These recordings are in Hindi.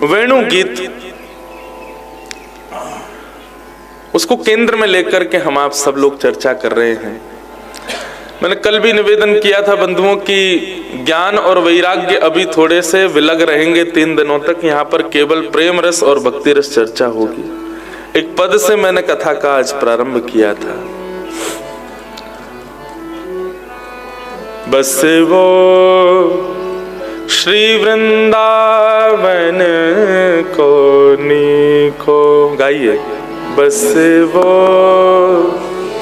वेणु गीत, उसको केंद्र में लेकर के हम आप सब लोग चर्चा कर रहे हैं। मैंने कल भी निवेदन किया था बंधुओं की ज्ञान और वैराग्य अभी थोड़े से विलग रहेंगे 3 दिनों तक। यहाँ पर केवल प्रेम रस और भक्ति रस चर्चा होगी। एक पद से मैंने कथा का आज प्रारंभ किया था। बस वो श्री वृंदावन को नीको, गाइए। बस वो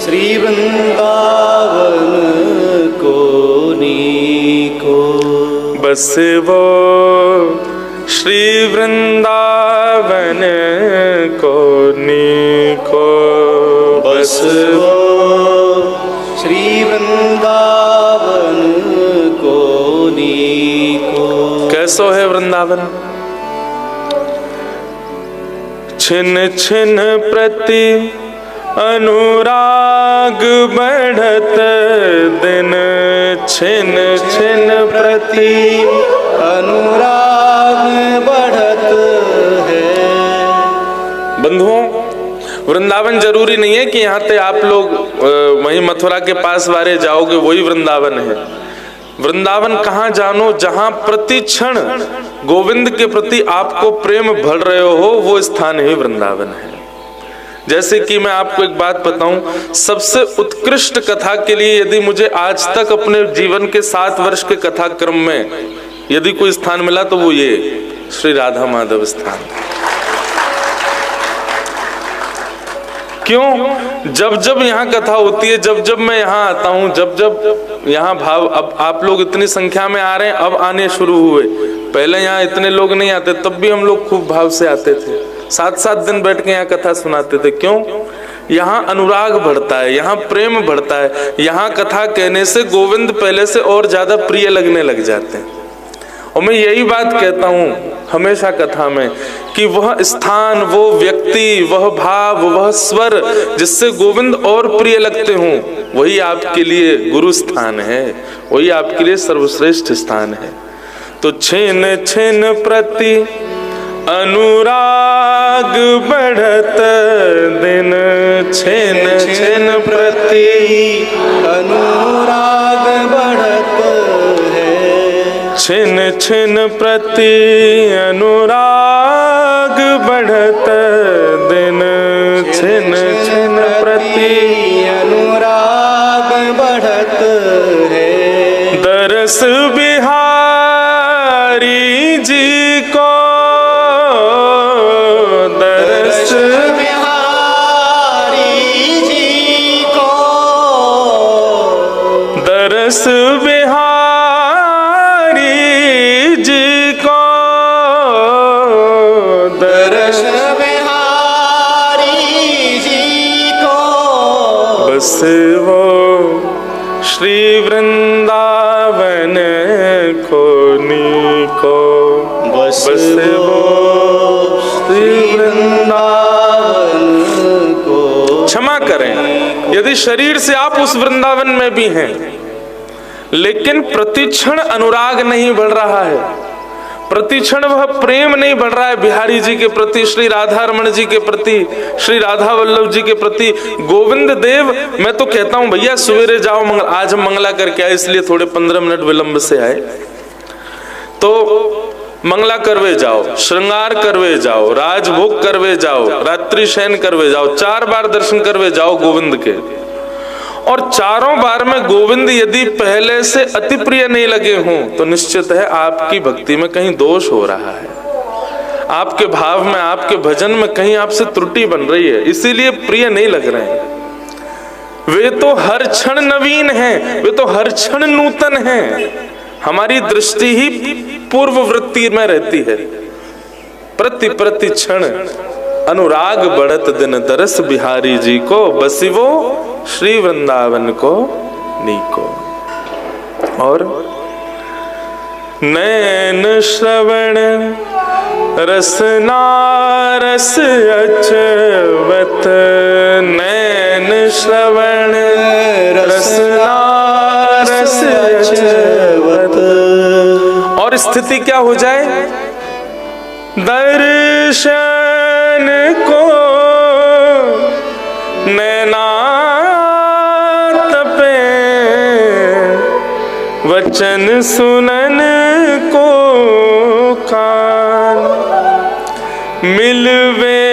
श्री वृंदावन को नीको, बस वो श्री वृंदावन को नीको, बस वो श्री वृंदावन को नीको। कैसो है वृंदावन? छिन छिन प्रति अनुराग बढ़त दिन, छिन छिन प्रति अनुराग बढ़त है। बंधुओं, वृंदावन जरूरी नहीं है कि यहाँ पे आप लोग वहीं मथुरा के पास वारे जाओगे वही वृंदावन है। वृंदावन कहाँ जानो? जहाँ प्रति क्षण गोविंद के प्रति आपको प्रेम भर रहे हो, वो स्थान ही वृंदावन है। जैसे कि मैं आपको एक बात बताऊं, सबसे उत्कृष्ट कथा के लिए यदि मुझे आज तक अपने जीवन के 7 वर्ष के कथा क्रम में यदि कोई स्थान मिला तो वो ये श्री राधा माधव स्थान। क्यों? जब जब यहाँ कथा होती है, जब जब मैं यहाँ आता हूँ, जब जब यहाँ भाव, अब आप लोग इतनी संख्या में आ रहे हैं, अब आने शुरू हुए। पहले यहाँ इतने लोग नहीं आते, तब भी हम लोग खूब भाव से आते थे। 7-7 दिन बैठ के यहाँ कथा सुनाते थे। क्यों? यहाँ अनुराग बढ़ता है, यहाँ प्रेम बढ़ता है। यहाँ कथा कहने से गोविंद पहले से और ज्यादा प्रिय लगने लग जाते हैं। और मैं यही बात कहता हूँ हमेशा कथा में कि वह स्थान, वो व्यक्ति, वह भाव, वह स्वर जिससे गोविंद और प्रिय लगते हों, वही आपके लिए गुरु स्थान है, वही आपके लिए सर्वश्रेष्ठ स्थान है। तो छिन छिन प्रति अनुराग बढ़त दिन, छिन छिन प्रति अनुराग बढ़त है। छिन छिन प्रति अनुराग बढ़त दिन, छिन छिन प्रति अनुराग बढ़त है। दरस बिहारी जी को, दरस बिहारी जी को, दरस बिहारी जी को, दरस बिहारी जी को। बस वो श्री वृंदावन को नीको, बस वो श्री वृंदावन को। क्षमा करें यदि शरीर से आप उस वृंदावन में भी हैं, लेकिन प्रतिक्षण अनुराग नहीं बढ़ रहा है, प्रतिक्षण वह प्रेम नहीं बढ़ रहा है बिहारी जी के प्रति, श्री राधा रमण जी के प्रति, श्री राधा वल्लभ जी के प्रति। गोविंद देव, मैं तो कहता हूं भैया सवेरे जाओ, आज हम मंगला करके आए इसलिए थोड़े 15 मिनट विलंब से आए, तो मंगला करवे जाओ, श्रृंगार करवे जाओ, राजभोग करवे जाओ, रात्रि शयन करवे जाओ, 4 बार दर्शन करवे जाओ गोविंद के। और चारों बार में गोविंद यदि पहले से अति प्रिय नहीं लगे हों तो निश्चित है आपकी भक्ति में कहीं दोष हो रहा है, आपके भाव में, आपके भजन में कहीं आपसे त्रुटि बन रही है, इसीलिए प्रिय नहीं लग रहे हैं। वे तो हर क्षण नवीन हैं, वे तो हर क्षण नूतन हैं। हमारी दृष्टि ही पूर्व वृत्ति में रहती है। प्रति प्रति क्षण अनुराग बढ़त दिन, दरस बिहारी जी को, बसिवो श्री वृंदावन को नीको। और नैन श्रवण रसना रस अचवत, नैन श्रवण रसना रस अचवत। और स्थिति क्या हो जाए? दर्शन को नैना तपे, वचन सुनन को कान, मिलवे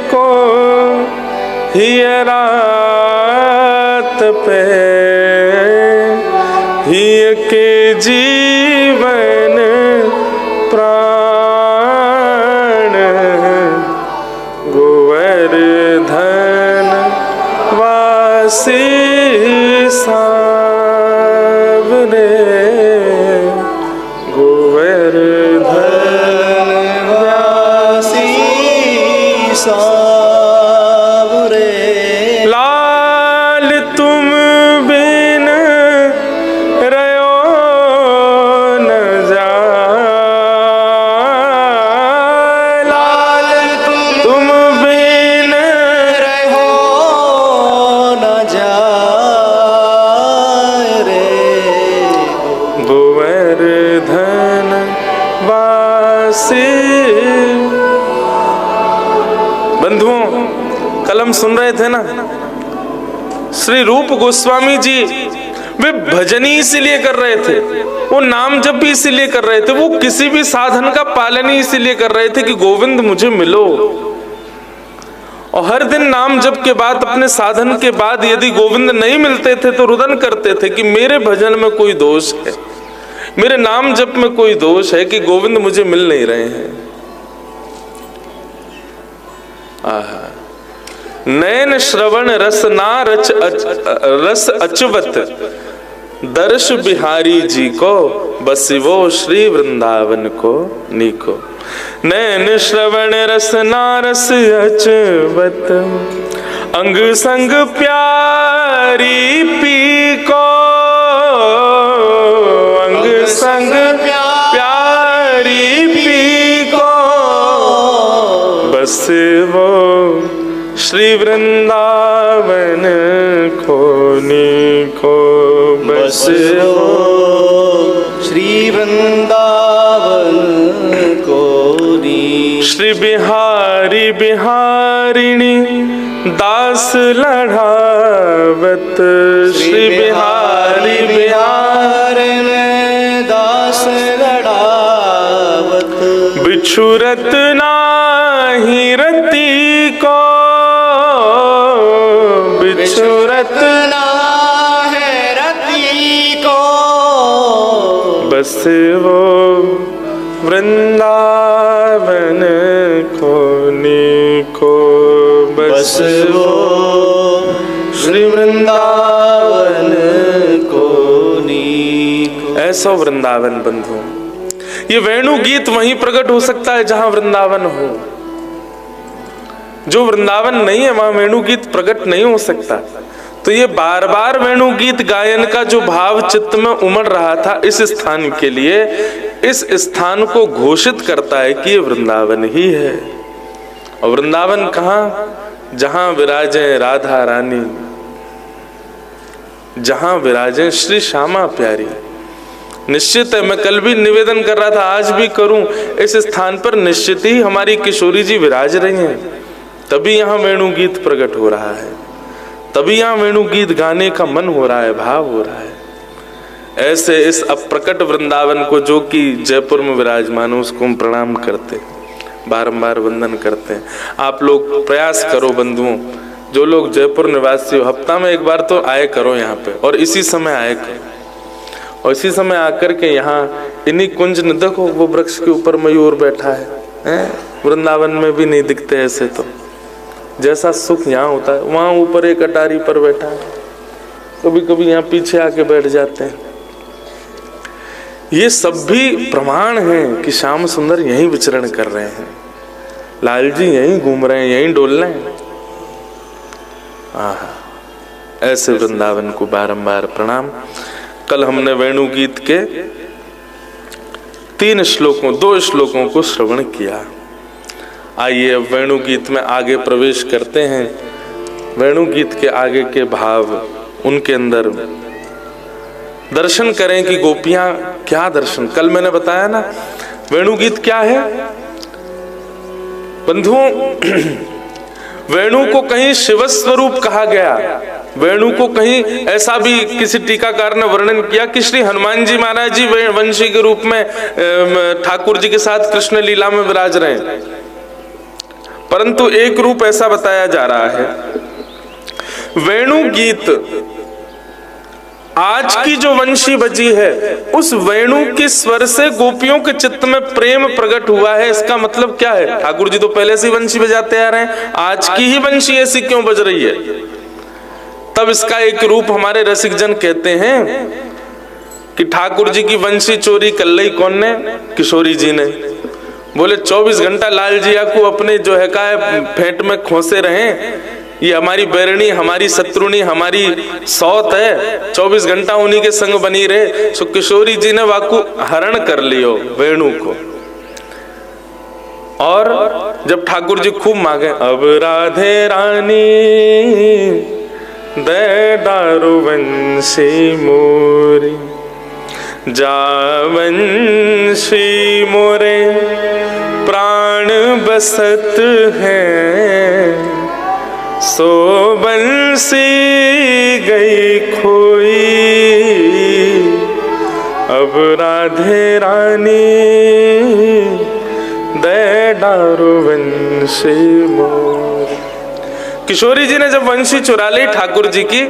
को हियरा तपे, हिय के जीवन प्राण, गोवर्धन वासी सावरे, गोवर्धन वासी सावरे। लाल तुम बिन रयो न जाए, लाल तुम बिन रहो न जाए रे, गोवर्धन वासी। बंधुओं, कल हम सुन रहे थे ना, श्री रूप गोस्वामी जी वे भजन ही इसीलिए कर रहे थे, वो नाम जप भी इसीलिए कर रहे थे, वो किसी भी साधन का पालन ही इसीलिए कर रहे थे कि गोविंद मुझे मिलो। और हर दिन नाम जप के बाद, अपने साधन के बाद यदि गोविंद नहीं मिलते थे तो रुदन करते थे कि मेरे भजन में कोई दोष है, मेरे नाम जप में कोई दोष है कि गोविंद मुझे मिल नहीं रहे हैं। आहा, नैन श्रवण रसना रस अचवत, दर्श बिहारी जी को बसिवो श्री वृंदावन को नीको। नैन श्रवण रसना रस अचवत, अंग संग प्यारी पी को, अंग संग प्यारी पी को, बस वो श्री वृंदावन को नीको, बस वो श्री वृंदावन को नी। श्री बिहारी बिहारिणी दास लढ़ावत, श्री बिहारी बिहारन दास लड़ावत, बिछुरत नाही रति को, बिछुरत ना है रति को, बस वो वृंदावन को नीको, बस वो श्री वृंदावन को नीको। ऐसा वृंदावन बंधु, ये वेणु गीत वहीं प्रकट हो सकता है जहां वृंदावन हो। जो वृंदावन नहीं है वहां वेणु गीत प्रकट नहीं हो सकता। तो ये बार बार वेणु गीत गायन का जो भाव चित्त में उमड़ रहा था इस स्थान के लिए, इस स्थान को घोषित करता है कि ये वृंदावन ही है। और वृंदावन कहाँ? जहां विराजे राधा रानी, जहां विराजे श्री श्यामा प्यारी। निश्चित है, मैं कल भी निवेदन कर रहा था, आज भी करूं, इस स्थान पर निश्चित ही हमारी किशोरी जी विराज रही हैं, तभी यहाँ वेणु गीत प्रकट हो रहा है, तभी यहाँ वेणु गीत गाने का मन हो रहा है, भाव हो रहा है। ऐसे इस अप्रकट वृंदावन को, जो कि जयपुर में विराजमान है, उसको हम प्रणाम करते, बारंबार वंदन करते हैं। आप लोग प्रयास करो बंधुओं, जो लोग जयपुर निवासी हो, हफ्ता में एक बार तो आए करो यहाँ पे, और इसी समय आए करो, और इसी समय आकर के यहाँ इन्हीं कुंज न देखो, वो वृक्ष के ऊपर मयूर बैठा है, वृंदावन में भी नहीं दिखते ऐसे। तो जैसा सुख यहाँ होता है, वहाँ ऊपर एक अटारी पर बैठा है, कभी कभी यहाँ पीछे आके बैठ जाते हैं। ये सब भी प्रमाण हैं कि श्याम सुंदर यहीं विचरण कर रहे हैं, लाल जी यहीं घूम रहे हैं, यहीं डोल रहे हैं। आहा, ऐसे वृंदावन को बारंबार प्रणाम। कल हमने वेणु गीत के 2 श्लोकों को श्रवण किया। आइए अब वेणु गीत में आगे प्रवेश करते हैं। वेणु गीत के आगे के भाव, उनके अंदर दर्शन करें कि गोपियां क्या दर्शन। कल मैंने बताया ना, वेणु गीत क्या है? बंधुओं, वेणु को कहीं शिव स्वरूप कहा गया, वेणु को कहीं ऐसा भी किसी टीकाकार ने वर्णन किया कि श्री हनुमान जी महाराज जी वंशी के रूप में ठाकुर जी के साथ कृष्ण लीला में विराज रहे हैं। परंतु एक रूप ऐसा बताया जा रहा है। वेणु गीत, आज की जो वंशी बजी है, उस वेणु के स्वर से गोपियों के चित्त में प्रेम प्रकट हुआ है। इसका मतलब क्या है? ठाकुर जी तो पहले से वंशी बजाते आ रहे हैं, आज की ही वंशी ऐसी क्यों बज रही है? तब इसका एक रूप हमारे रसिक जन कहते हैं कि ठाकुर जी की वंशी चोरी कर ली कौन ने? किशोरी जी ने। बोले 24 घंटा लाल जिया को अपने जो है का फेंट में खोसे रहे, ये हमारी बैरणी, हमारी शत्रुणी, हमारी सौत है, 24 घंटा उन्हीं के संग बनी रहे। सो किशोरी जी ने वाकु हरण कर लियो वेणु को। और जब ठाकुर जी खूब मांगे, अब राधे रानी दे दारू वंशी मोरी, जा वंशी मोरे प्राण बसत है, सो बंसी गई खोई, अब राधे रानी दे दारू वंशी मोर। किशोरी जी ने जब वंशी चुरा ली ठाकुर जी की,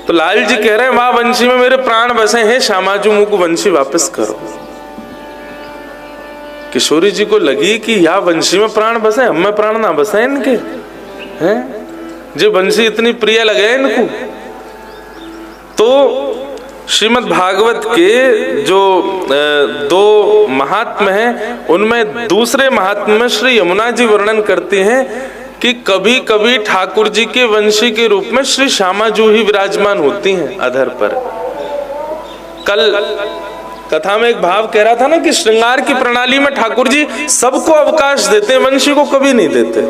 तो लाल जी कह रहे हैं, वाह वंशी में मेरे प्राण बसे हैं, श्यामाजू मुझको वंशी वापस करो। किशोरी जी को लगी कि या वंशी में प्राण बसे, हम में प्राण ना बसे इनके, हैं जो वंशी इतनी प्रिय लगे इनको। तो श्रीमद् भागवत के जो 2 महात्म हैं, उनमें दूसरे महात्म में श्री यमुना जी वर्णन करती हैं कि कभी कभी ठाकुर जी के वंशी के रूप में श्री श्यामाजू ही विराजमान होती हैं अधर पर। कल कथा में एक भाव कह रहा था ना कि श्रृंगार की प्रणाली में ठाकुर जी सबको अवकाश देते हैं, वंशी को कभी नहीं देते।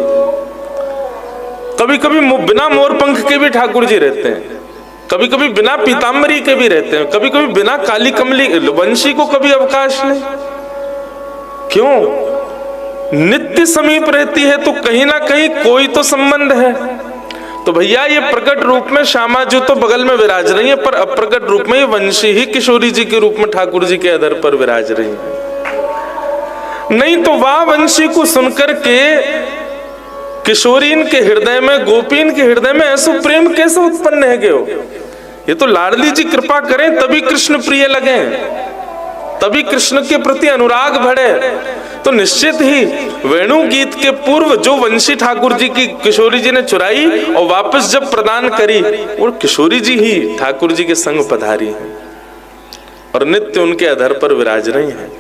कभी कभी बिना मोर पंख के भी ठाकुर जी रहते हैं, कभी कभी बिना पीताम्बरी के भी रहते हैं, कभी कभी बिना काली कमली, वंशी को कभी अवकाश नहीं। क्यों? नित्य समीप रहती है तो कहीं ना कहीं कोई तो संबंध है। तो भैया ये प्रकट रूप में श्यामाजू तो बगल में विराज रही है, पर अप्रकट रूप में ये वंशी ही किशोरी जी के रूप में ठाकुर जी के अधर पर विराज रही है। नहीं तो वाह वंशी को सुनकर के किशोरीन के हृदय में, गोपीन के हृदय में ऐसा प्रेम कैसे उत्पन्न है गयो? ये तो लाडली जी कृपा करें तभी कृष्ण प्रिय लगे, तभी कृष्ण के प्रति अनुराग बढ़े। तो निश्चित ही वेणु गीत के पूर्व जो वंशी ठाकुर जी की किशोरी जी ने चुराई और वापस जब प्रदान करी, वो किशोरी जी ही ठाकुर जी के संग पधारी हैं और नित्य उनके अधर पर विराज रही हैं।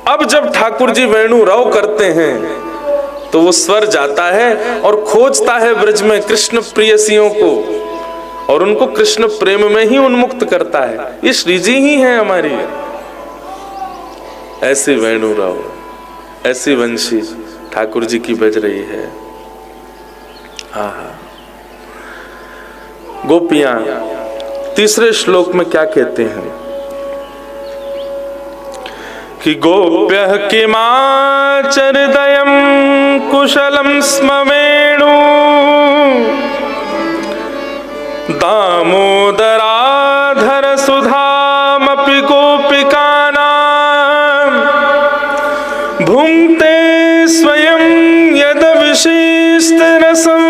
अब जब ठाकुर जी वेणु रव करते हैं तो वो स्वर जाता है और खोजता है ब्रज में कृष्ण प्रियसियों को और उनको कृष्ण प्रेम में ही उन्मुक्त करता है। ये श्री जी ही है हमारी। ऐसी वेणु राव, ऐसी वंशी ठाकुर जी की बज रही है। आहा। गोपियां तीसरे श्लोक में क्या कहते हैं कि गोप्यः किमाचरदयं कुशलं स्म वेणु दामोदराधर सुधामपि गोपिकानां भुङ्क्ते स्वयं यद विशिष्ट रसं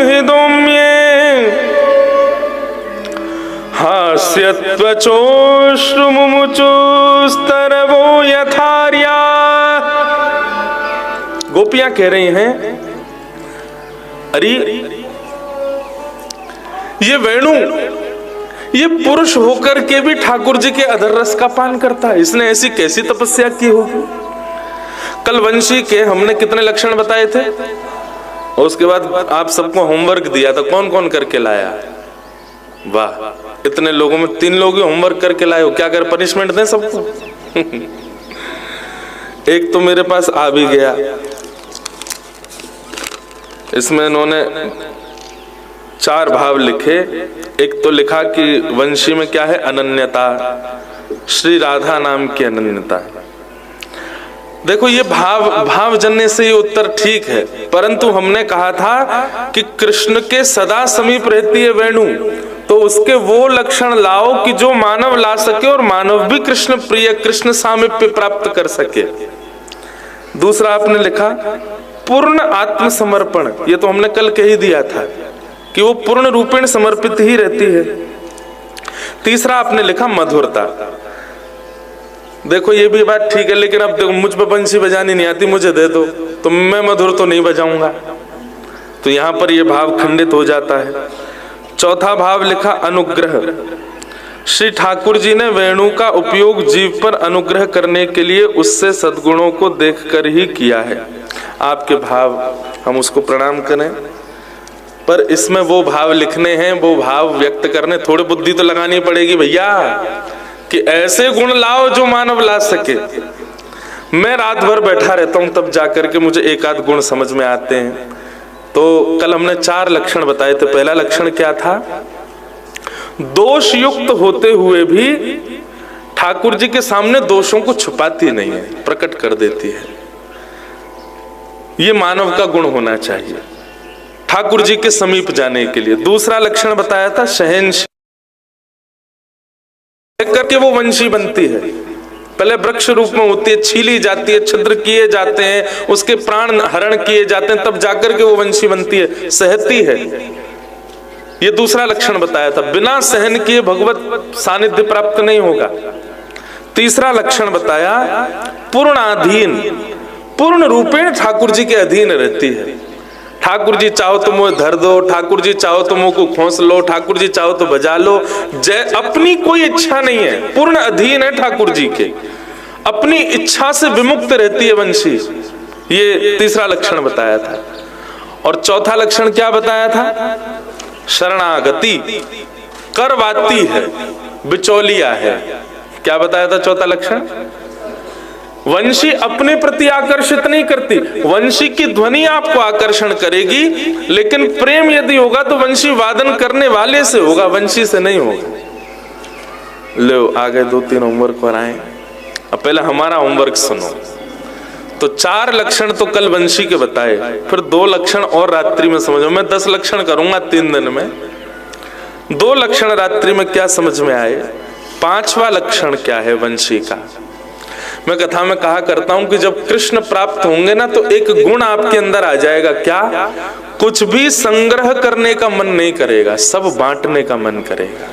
हृदोम्ये हास्यत्वचोश्रुमुमुचुस्तरवो यथार्या। गोपियां कह रही हैं, अरे ये वेणु ये पुरुष होकर के भी ठाकुर जी के अधर रस का पान करता है, इसने ऐसी कैसी तपस्या की होगी। कल वंशी के हमने कितने लक्षण बताए थे और उसके बाद आप सबको होमवर्क दिया था, कौन कौन करके लाया? वाह, इतने लोगों में 3 लोग होमवर्क करके लाए हो। क्या कर पनिशमेंट दें सबको? एक तो मेरे पास आ भी गया, इसमें इन्होंने 4 भाव लिखे। एक तो लिखा कि वंशी में क्या है? अनन्यता, श्री राधा नाम की अनन्यता। देखो ये भावजन्य से ये उत्तर ठीक है, परंतु हमने कहा था कि कृष्ण के सदा समीप रहती है वेणु, तो उसके वो लक्षण लाओ कि जो मानव ला सके और मानव भी कृष्ण प्रिय, कृष्ण सामीप्य प्राप्त कर सके। दूसरा आपने लिखा पूर्ण आत्मसमर्पण, ये तो हमने कल कह ही दिया था कि वो पूर्ण रूपेण समर्पित ही रहती है। तीसरा आपने लिखा मधुरता। देखो ये भी बात ठीक है, लेकिन अब देखो मुझ पर बंसी बजानी नहीं आती, मुझे दे दो तो मैं मधुर तो नहीं बजाऊंगा, तो यहां पर ये भाव खंडित हो जाता है। चौथा भाव लिखा अनुग्रह। श्री ठाकुर जी ने वेणु का उपयोग जीव पर अनुग्रह करने के लिए उससे सद्गुणों को देखकर ही किया है। आपके भाव हम उसको प्रणाम करें, पर इसमें वो भाव लिखने हैं, वो भाव व्यक्त करने, थोड़ी बुद्धि तो लगानी पड़ेगी भैया कि ऐसे गुण लाओ जो मानव ला सके। मैं रात भर बैठा रहता हूं तब जाकर के मुझे एक आध गुण समझ में आते हैं। तो कल हमने 4 लक्षण बताए थे। पहला लक्षण क्या था? दोष युक्त होते हुए भी ठाकुर जी के सामने दोषों को छुपाती नहीं है, प्रकट कर देती है। ये मानव का गुण होना चाहिए ठाकुर जी के समीप जाने के लिए। दूसरा लक्षण बताया था शहनशाह, करके वो वंशी बनती है। पहले वृक्ष रूप में होती है, छीली जाती है, छिद्र किए जाते हैं, उसके प्राण हरण किए जाते हैं, तब जाकर के वो वंशी बनती है, सहती है। ये दूसरा लक्षण बताया था। बिना सहन किए भगवत सानिध्य प्राप्त नहीं होगा। तीसरा लक्षण बताया पूर्णाधीन, पूर्ण रूपेण ठाकुर जी के अधीन रहती है। ठाकुर जी चाहो तो मुझे धर दो, ठाकुर जी चाहो तो मुंह को खोस लो, ठाकुर जी चाहो तो बजा लो, जय अपनी कोई इच्छा नहीं है, पूर्ण अधीन है ठाकुर जी के, अपनी इच्छा से विमुक्त रहती है वंशी। ये तीसरा लक्षण बताया था। और चौथा लक्षण क्या बताया था? शरणागति, करवाती है, बिचौलिया है। क्या बताया था चौथा लक्षण? वंशी अपने प्रति आकर्षित नहीं करती, वंशी की ध्वनि आपको आकर्षण करेगी, लेकिन प्रेम यदि होगा तो वंशी वादन करने वाले से होगा, वंशी से नहीं होगा। लो आगे 2-3 होमवर्क कराएं। अब पहले हमारा होमवर्क सुनो। तो 4 लक्षण तो कल वंशी के बताए, फिर 2 लक्षण और रात्रि में समझो। मैं 10 लक्षण करूंगा 3 दिन में, 2 लक्षण रात्रि में क्या समझ में आए। 5वां लक्षण क्या है वंशी का? मैं कथा में कहा करता हूं कि जब कृष्ण प्राप्त होंगे ना तो एक गुण आपके अंदर आ जाएगा। क्या? कुछ भी संग्रह करने का मन नहीं करेगा, सब बांटने का मन करेगा।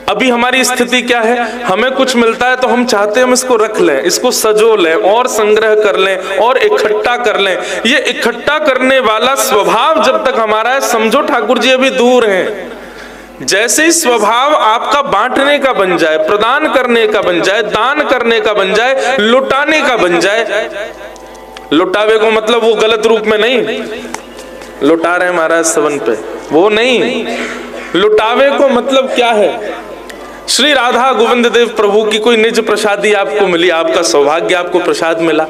अभी हमारी स्थिति क्या है? हमें कुछ मिलता है तो हम चाहते हैं हम इसको रख लें, इसको सजो लें और संग्रह कर लें और इकट्ठा कर लें। ये इकट्ठा करने वाला स्वभाव जब तक हमारा है, समझो ठाकुर जी अभी दूर हैं। जैसे ही स्वभाव आपका बांटने का बन जाए, प्रदान करने का बन जाए, दान करने का बन जाए, लुटाने का बन जाए, लुटावे को मतलब वो गलत रूप में नहीं, लुटा रहे महाराज सवन पे, वो नहीं। लुटावे को मतलब क्या है? श्री राधा गोविंद देव प्रभु की कोई निज प्रसादी आपको मिली, आपका सौभाग्य, आपको प्रसाद मिला,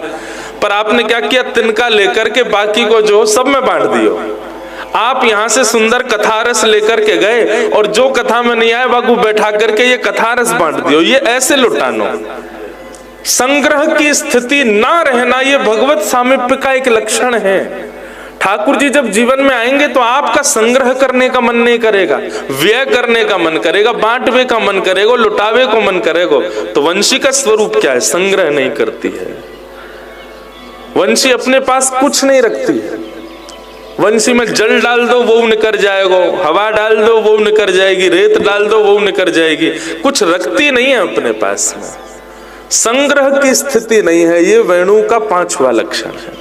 पर आपने क्या किया? तिनका लेकर के बाकी को जो सब में बांट दियो। आप यहां से सुंदर कथारस लेकर के गए और जो कथा में नहीं आए बाबू बैठा करके ये कथारस बांट दियो। ये ऐसे लुटानो, संग्रह की स्थिति ना रहना, ये भगवत सामीप्य का एक लक्षण है। ठाकुर जी जब जीवन में आएंगे तो आपका संग्रह करने का मन नहीं करेगा, व्यय करने का मन करेगा, बांटवे का मन करेगा, लुटावे को मन करेगा। तो वंशी का स्वरूप क्या है? संग्रह नहीं करती है वंशी, अपने पास कुछ नहीं रखती है। वंशी में जल डाल दो वो निकर जाएगा, हवा डाल दो वो निकर जाएगी, रेत डाल दो वो निकर जाएगी, कुछ रखती नहीं है अपने पास में, संग्रह की स्थिति नहीं है। ये वेणु का 5वां लक्षण है।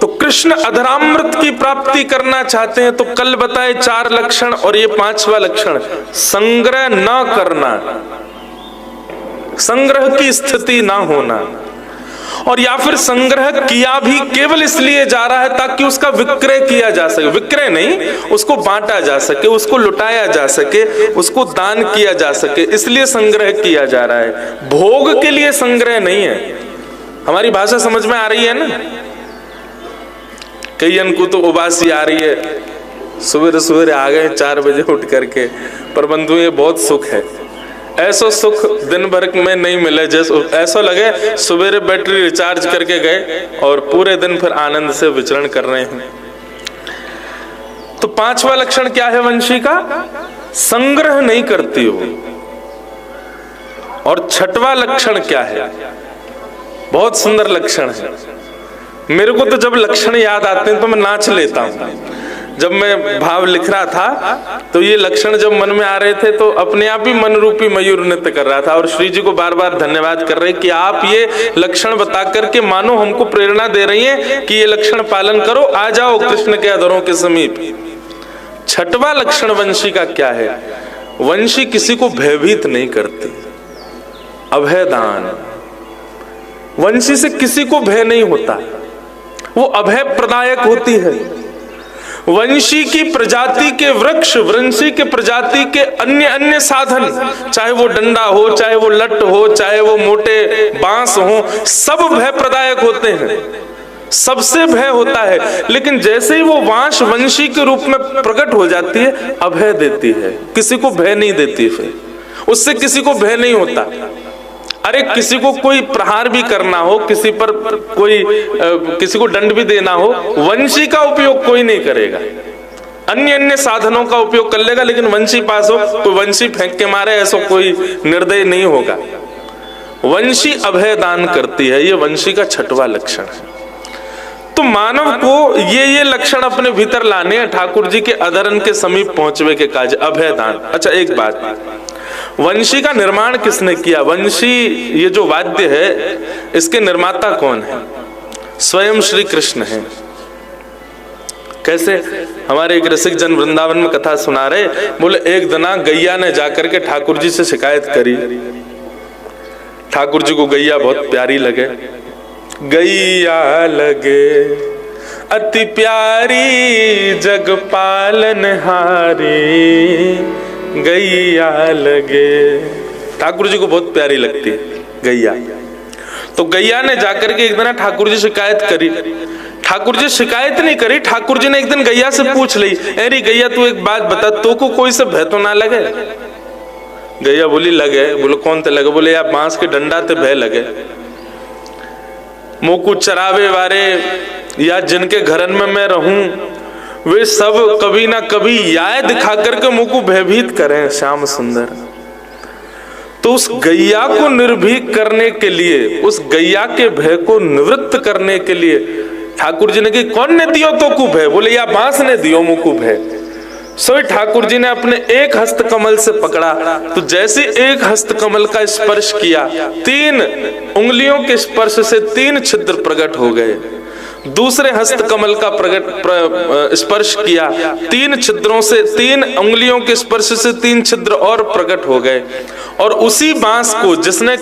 तो कृष्ण अधरामृत की प्राप्ति करना चाहते हैं तो कल बताए 4 लक्षण और ये 5वां लक्षण, संग्रह न करना, संग्रह की स्थिति ना होना, और या फिर संग्रह किया भी केवल इसलिए जा रहा है ताकि उसका विक्रय किया जा सके, विक्रय नहीं, उसको बांटा जा सके, उसको लुटाया जा सके, उसको दान किया जा सके, इसलिए संग्रह किया जा रहा है। भोग के लिए संग्रह नहीं है। हमारी भाषा समझ में आ रही है ना? कई को तो उबासी आ रही है, सवेरे सवेरे आ गए 4 बजे उठ करके, पर बंधु ये बहुत सुख है। ऐसा सुख दिन भर में नहीं मिले, जैसे ऐसा लगे सवेरे बैटरी रिचार्ज करके गए और पूरे दिन फिर आनंद से विचरण कर रहे हैं। तो पांचवा लक्षण क्या है वंशी का? संग्रह नहीं करती हो। और छठवां लक्षण क्या है? बहुत सुंदर लक्षण है। मेरे को तो जब लक्षण याद आते हैं तो मैं नाच लेता हूं। जब मैं भाव लिख रहा था तो ये लक्षण जब मन में आ रहे थे तो अपने आप ही मन रूपी मयूर नृत्य कर रहा था और श्री जी को बार बार धन्यवाद कर रहे कि आप ये लक्षण बता करके मानो हमको प्रेरणा दे रही हैं कि ये लक्षण पालन करो, आ जाओ कृष्ण के अधरों के समीप। छठवां लक्षण वंशी का क्या है? वंशी किसी को भयभीत नहीं करती, अभयदान। वंशी से किसी को भय नहीं होता, वो अभय प्रदायक होती है। वंशी की प्रजाति के वृक्ष, वंशी के प्रजाति के अन्य अन्य साधन, चाहे वो डंडा हो, चाहे वो लट हो, चाहे वो मोटे बांस हो, सब भय प्रदायक होते हैं, सबसे भय होता है। लेकिन जैसे ही वो वांश वंशी के रूप में प्रकट हो जाती है, अभय देती है, किसी को भय नहीं देती, फिर उससे किसी को भय नहीं होता। अरे किसी को कोई प्रहार भी करना हो, किसी पर कोई किसी को दंड भी देना हो, वंशी का उपयोग कोई नहीं करेगा, अन्य अन्य साधनों का उपयोग कर लेगा, लेकिन वंशी पास हो तो वंशी फेंक के मारे, ऐसा कोई निर्दय नहीं होगा। वंशी अभय दान करती है, ये वंशी का छठवां लक्षण है। तो मानव को ये लक्षण अपने भीतर लाने हैं ठाकुर जी के अधरन के समीप पहुंचवे के काज, अभय दान। अच्छा एक बात, वंशी का निर्माण किसने किया? वंशी ये जो वाद्य है इसके निर्माता कौन है? स्वयं श्री कृष्ण है। कैसे? हमारे एक रसिक जन वृंदावन में कथा सुना रहे, बोले एक दिना गैया ने जाकर के ठाकुर जी से शिकायत करी। ठाकुर जी को गैया बहुत प्यारी लगे। गैया लगे अति प्यारी जग पालनहारी, गैया लगे। ठाकुर जी को बहुत प्यारी लगती है गैया। तो गैया ने जाकर के एक दिन ठाकुर जी शिकायत करी। ठाकुर जी शिकायत नहीं करी, ठाकुर जी ने एक दिन गैया से पूछ ली, अरे गैया तू एक बात बता, तो को कोई से भय तो ना लगे? गैया बोली लगे। बोले कौन ते लगे? बोले यार बांस के डंडा ते भय लगे। मोकू चरावे वारे या जिनके घरन में मैं रहूं, वे सब कभी ना कभी याद दिखा करके मुझको भयभीत करें श्याम सुंदर। तो उस गैया को निर्भीक करने के लिए, उस गैया के भय को निवृत्त करने के लिए ठाकुर जी ने कि कौन ने दियो तो को भय? बोले या बांस ने दियो मुझको भय। सो ठाकुर जी ने अपने एक हस्त कमल से पकड़ा, तो जैसे एक हस्त कमल का स्पर्श किया, 3 उंगलियों के स्पर्श से 3 छिद्र प्रकट हो गए। दूसरे हस्त कमल का स्पर्श किया, 3 छिद्रों से, 3 उंगलियों के स्पर्श से 3 छिद्र और प्रकट हो गए। और उसी बांस को जिसने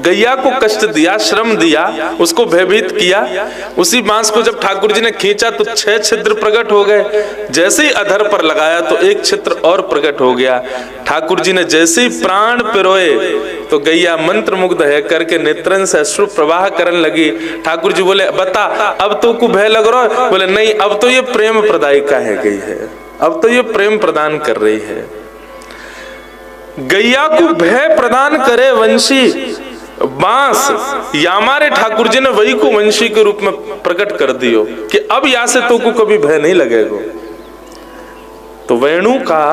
गैया को कष्ट दिया, श्रम दिया, उसको भयभीत किया, उसी बांस को जब ठाकुर जी ने खींचा तो 6 छिद्र प्रकट हो गए। जैसे ही अधर पर लगाया तो 1 छिद्र और प्रकट हो गया। ठाकुर जी ने जैसे ही प्राण पिरोए तो गैया मंत्र मुग्ध है करके नेत्रन से अश्रु प्रवाह करने लगी। ठाकुर जी बोले बता अब तो को भय लग रहा है? बोले नहीं, अब तो ये प्रेम प्रदायिका है गई है, अब तो ये प्रेम प्रदान कर रही है। गैया को भय प्रदान करे वंशी बांस, यामारे ठाकुर जी ने वही को वंशी के रूप में प्रकट कर दियो कि अब या से तो को कभी भय नहीं लगेगा। तो वेणु का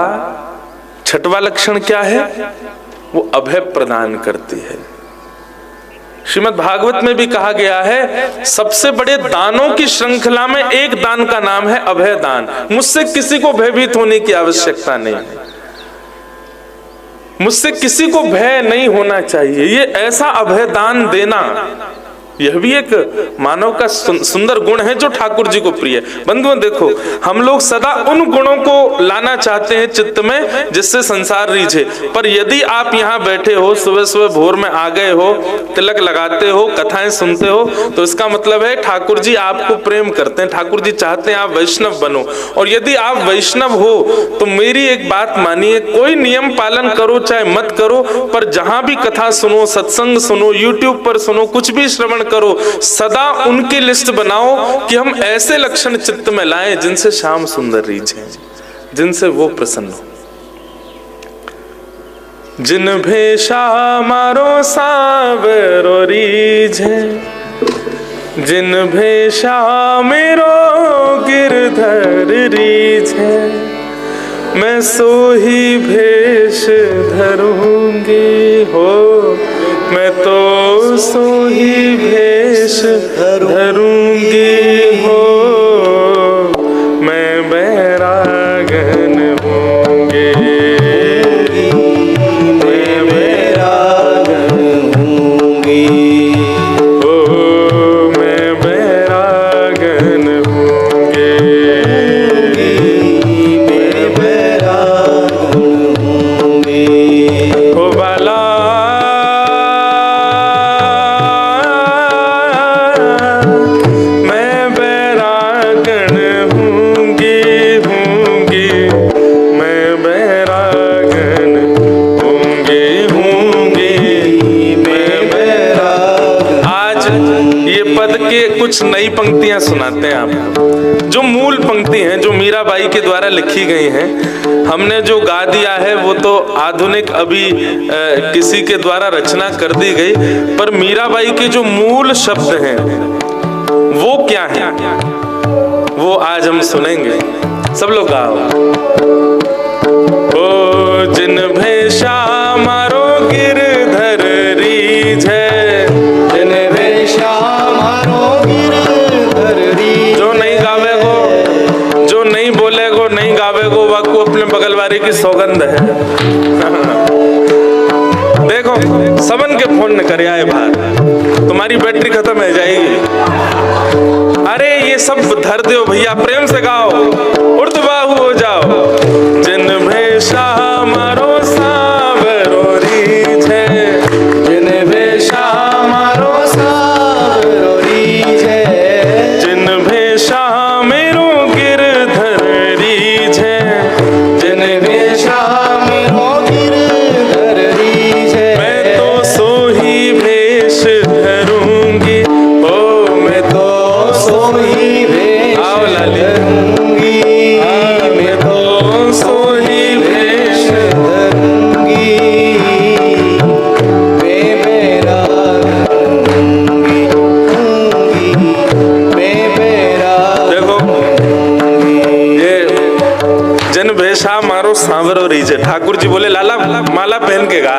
छठवां लक्षण क्या है? वो अभय प्रदान करती है। श्रीमद् भागवत में भी कहा गया है, सबसे बड़े दानों की श्रृंखला में एक दान का नाम है अभय दान। मुझसे किसी को भयभीत होने की आवश्यकता नहीं है, मुझसे किसी को भय नहीं होना चाहिए। ये ऐसा अभय दान देना, यह भी एक मानव का सुंदर गुण है जो ठाकुर जी को प्रिय है। बंधुओं देखो, हम लोग सदा उन गुणों को लाना चाहते हैं चित्त में जिससे संसार रीझे। पर यदि आप यहाँ बैठे हो, सुबह सुबह भोर में आ गए हो, तिलक लगाते हो, कथाएं सुनते हो, तो इसका मतलब है ठाकुर जी आपको प्रेम करते हैं, ठाकुर जी चाहते हैं आप वैष्णव बनो। और यदि आप वैष्णव हो तो मेरी एक बात मानिए, कोई नियम पालन करो चाहे मत करो, पर जहां भी कथा सुनो, सत्संग सुनो, यूट्यूब पर सुनो, कुछ भी श्रवण करो, सदा उनकी लिस्ट बनाओ कि हम ऐसे लक्षण चित्त में लाएं जिनसे श्याम सुंदर रीझे, जिनसे वो प्रसन्न हो। जिन भेषा मारो सांवरो रीझे, जिन भेषा मेरो गिरधर रीझे, मैं सोही भेष धरूंगी हो, मैं तो सोही भेष धरूंगी हो, मैं बैरागन होंगे, मैं बैरागन होंगी, ओ मैं बैरागन होंगे, मैं बैरागन होंगी। ओ बाला मैं बैरागन होंगी, होंगी, मैं बैरागन होंगी, होंगी, मैं बैरागन। आज ये पद के कुछ नई पंक्तियां सुनाते हैं आपको, जो मूल पंक्ति हैं, जो मीराबाई के द्वारा लिखी गई हैं। हमने जो गा दिया है वो तो आधुनिक अभी किसी के द्वारा रचना कर दी गई, पर मीराबाई के जो मूल शब्द हैं वो क्या है, वो आज हम सुनेंगे। सब लोग गाओ। ओ जिन भेषा मारो गिरधर रीझे, जिन भेषा मारो गिरधर रीझे। जो नहीं गावेगो, जो नहीं बोलेगो, नहीं गावेगो, वाकू अपने बगलवारी की सौगंध है। देखो सबन के फोन न करे आए बाहर, तुम्हारी बैटरी खत्म हो जाएगी। अरे ये सब धर दो भैया, प्रेम से गाओ, उर्दबाहु हो जाओ। जिन भेषा मारो सांवरो रीझे, जिन भेषा मारो सांवरो रीझे, जिन भेषा मेरो गिरधर रीझे, जिन भेषा मेरो गिरधर रीझे, मैं तो सोही भेष धरूंगी, ओ मैं तो सोही भेष आओ लाली। धरूंगी, मैं तो सोही भेष धरूंगी, मैं बैरागन होंगी, मैं बैरागन देखो होंगी। ये जन भेषा मारो सांवरो रीझे, ठाकुर जी बोले लाला माला पहन के गा,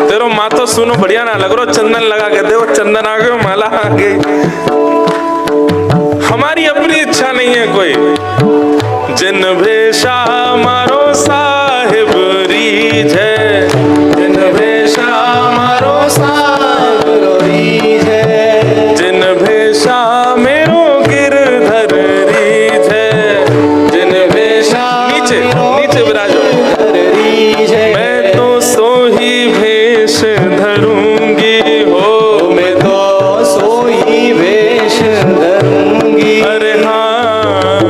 तेरो माथो सुनो बढ़िया ना लग रो, चंदन लगा के देखो, चंदन आ गयो, माला आ गई। हमारी अपनी इच्छा नहीं है कोई। जिन भेषा मारो साहिब रीझे, जिन भेषा मारो सांवरो रीझे, जिन भेषा मेरो गिरधर रीझे, जिन भेषा नीचे मेरो नीचे विराजो, गिरधर रीझे, मैं तो सोही भेष धरूंगी हो, मैं तो सोही भेष धरूंगी, अरे हाँ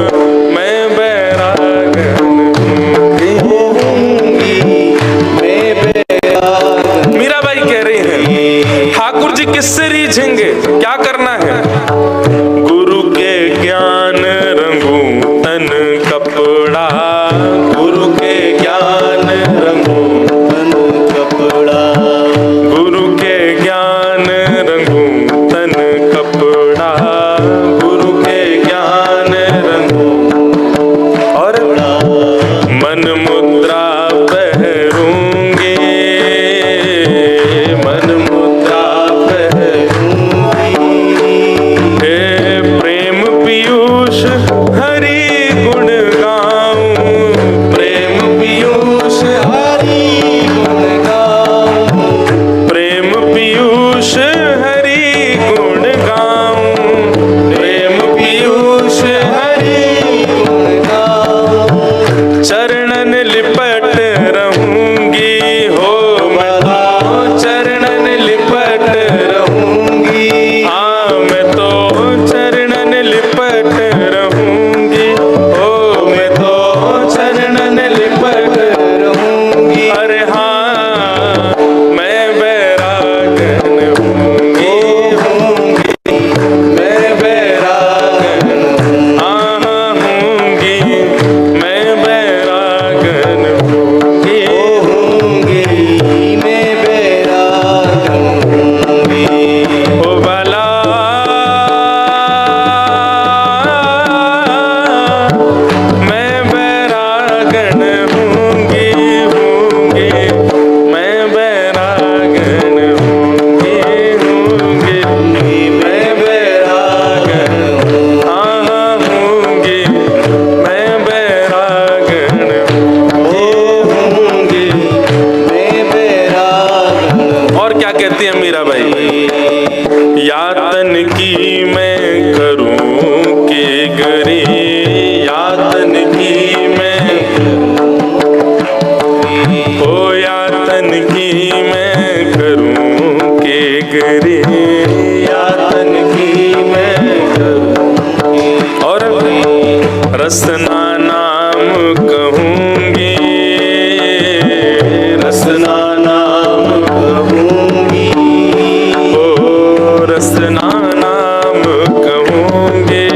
मैं बैरागन होंगी, मैं बैरागन। मीराबाई कह रही हैं ठाकुर जी किससे रीझेंगे, क्या करना है। गुरु के ज्ञान रंगू तन कपड़ा, गुरु के ज्ञान रंगू, तन कपड़ा, गुरु के ज्ञान रंगू तन कपड़ा, गुरु के ज्ञान रंगू, और मन मुद्रा पहरूंगे, मन मुद्रा पहरूंगी, कहती है मीराबाई, यातन की मैं करूं के गरी, यातन की मैं, ओ यातन की मैं करूं के गरी, यातन की मैं करूं। और रसना नाम कहूंगी, रसना नाम कहूंगी, ओ रसना नाम कहूंगी,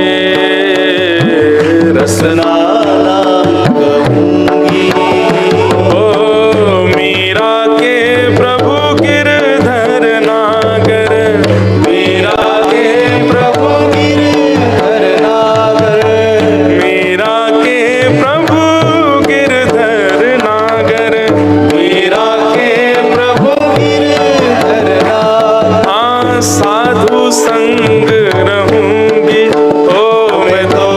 रसना नाम कहूंगी। ओ मीरा के प्रभु गिरधर नागर, मीरा के प्रभु गिरधर नागर, मीरा के प्रभु गिरधर नागर, मीरा के प्रभु गिरधर नागर। हाँ साधु संग रहूंगी, ओ मैं तो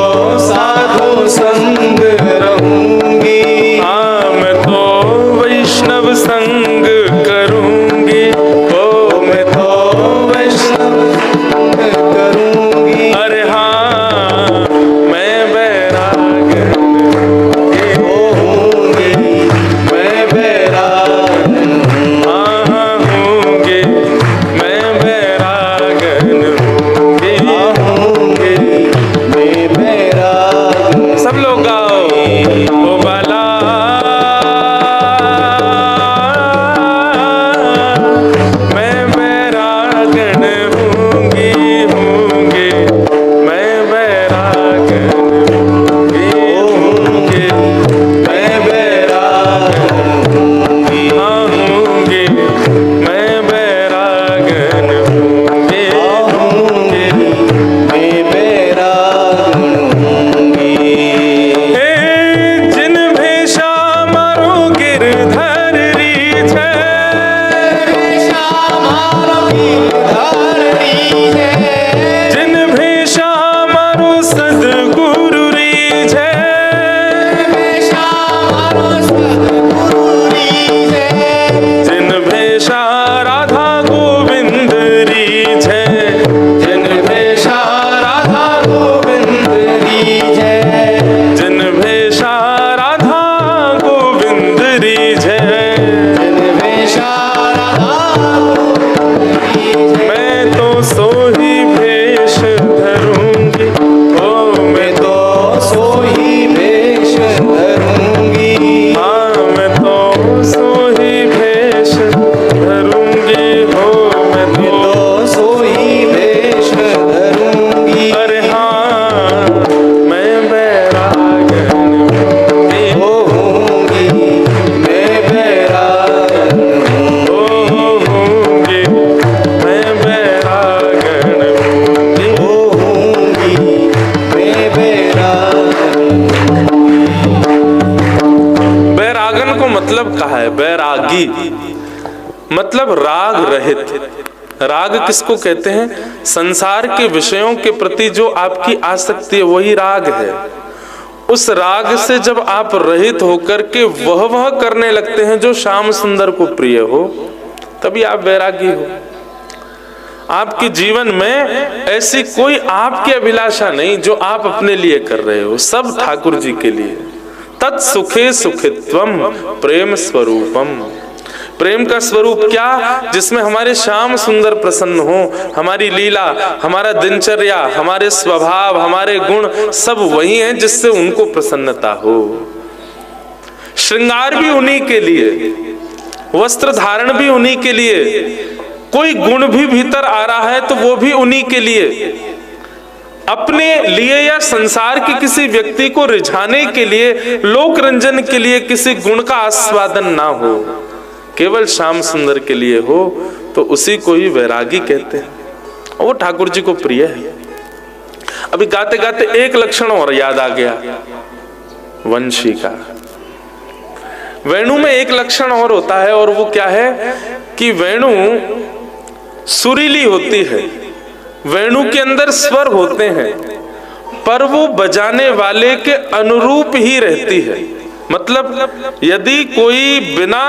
साधु संग रहूंगी, हाँ मैं तो वैष्णव संग करूंगी, ओ मैं तो वैष्णव संग करूंगी। अरे हाँ मैं बैरागन होंगी, मैं बैरागन, हाँ होंगे, मैं बैरागन होंगे, मैं बैरागन। सब लोग गाओ, ओ बाला मैं बैरागन होंगी, होंगे, मैं बैरागन होंगी, होंगे, मैं बैरागन होंगी, हाँ होंगे, मैं बैरागन होंगे, होंगे, मैं बैरागन होंगी। हे जिन भेषा मारो गिरधर रीझे, जिन भेषा मारो सद्गुरु रीझे, जिन भेषा राधा गोविंद रीझे, जिन भेषा राधा गोविंद रीझे, जिन भेषा राधा गोविंद रीझे, जिन भेषा राधा मैं तो सोही भेष धरूंगी, ओ मैं तो सोही भेष धरूंगी, हाँ मैं तो सोही भेष धरूंगी, हो मैं तो सोही भेष धरूंगी। अरे हाँ मैं बैरागन होंगी, मैं बैरागन होंगी, मैं बैरागन होंगी, मैं बैरागन। बैरागन को मतलब कहा है बैरागी, मतलब राग रहित। राग किसको कहते हैं? संसार के विषयों के प्रति जो आपकी आसक्ति है वही राग है। उस राग से जब आप रहित होकर के वह करने लगते हैं जो श्याम सुंदर को प्रिय हो, तभी आप बैरागी हो। आपके जीवन में ऐसी कोई आपकी अभिलाषा नहीं जो आप अपने लिए कर रहे हो, सब ठाकुर जी के लिए। तत्सुखे सुखित्वम प्रेम स्वरूपम। प्रेम का स्वरूप क्या? जिसमें हमारे श्याम सुंदर प्रसन्न हो, हमारी लीला, हमारा दिनचर्या, हमारे स्वभाव, हमारे गुण सब वही हैं जिससे उनको प्रसन्नता हो। श्रृंगार भी उन्हीं के लिए, वस्त्र धारण भी उन्हीं के लिए, कोई गुण भी भीतर आ रहा है तो वो भी उन्हीं के लिए। अपने लिए या संसार के किसी व्यक्ति को रिझाने के लिए, लोक रंजन के लिए किसी गुण का आस्वादन ना हो, केवल श्याम सुंदर के लिए हो, तो उसी को ही वैरागी कहते हैं। और वो ठाकुर जी को प्रिय है। अभी गाते गाते एक लक्षण और याद आ गया, वंशी का। वेणु में एक लक्षण और होता है, और वो क्या है कि वेणु सुरीली होती है, वेणु के अंदर स्वर होते हैं, पर वो बजाने वाले के अनुरूप ही रहती है। मतलब यदि कोई बिना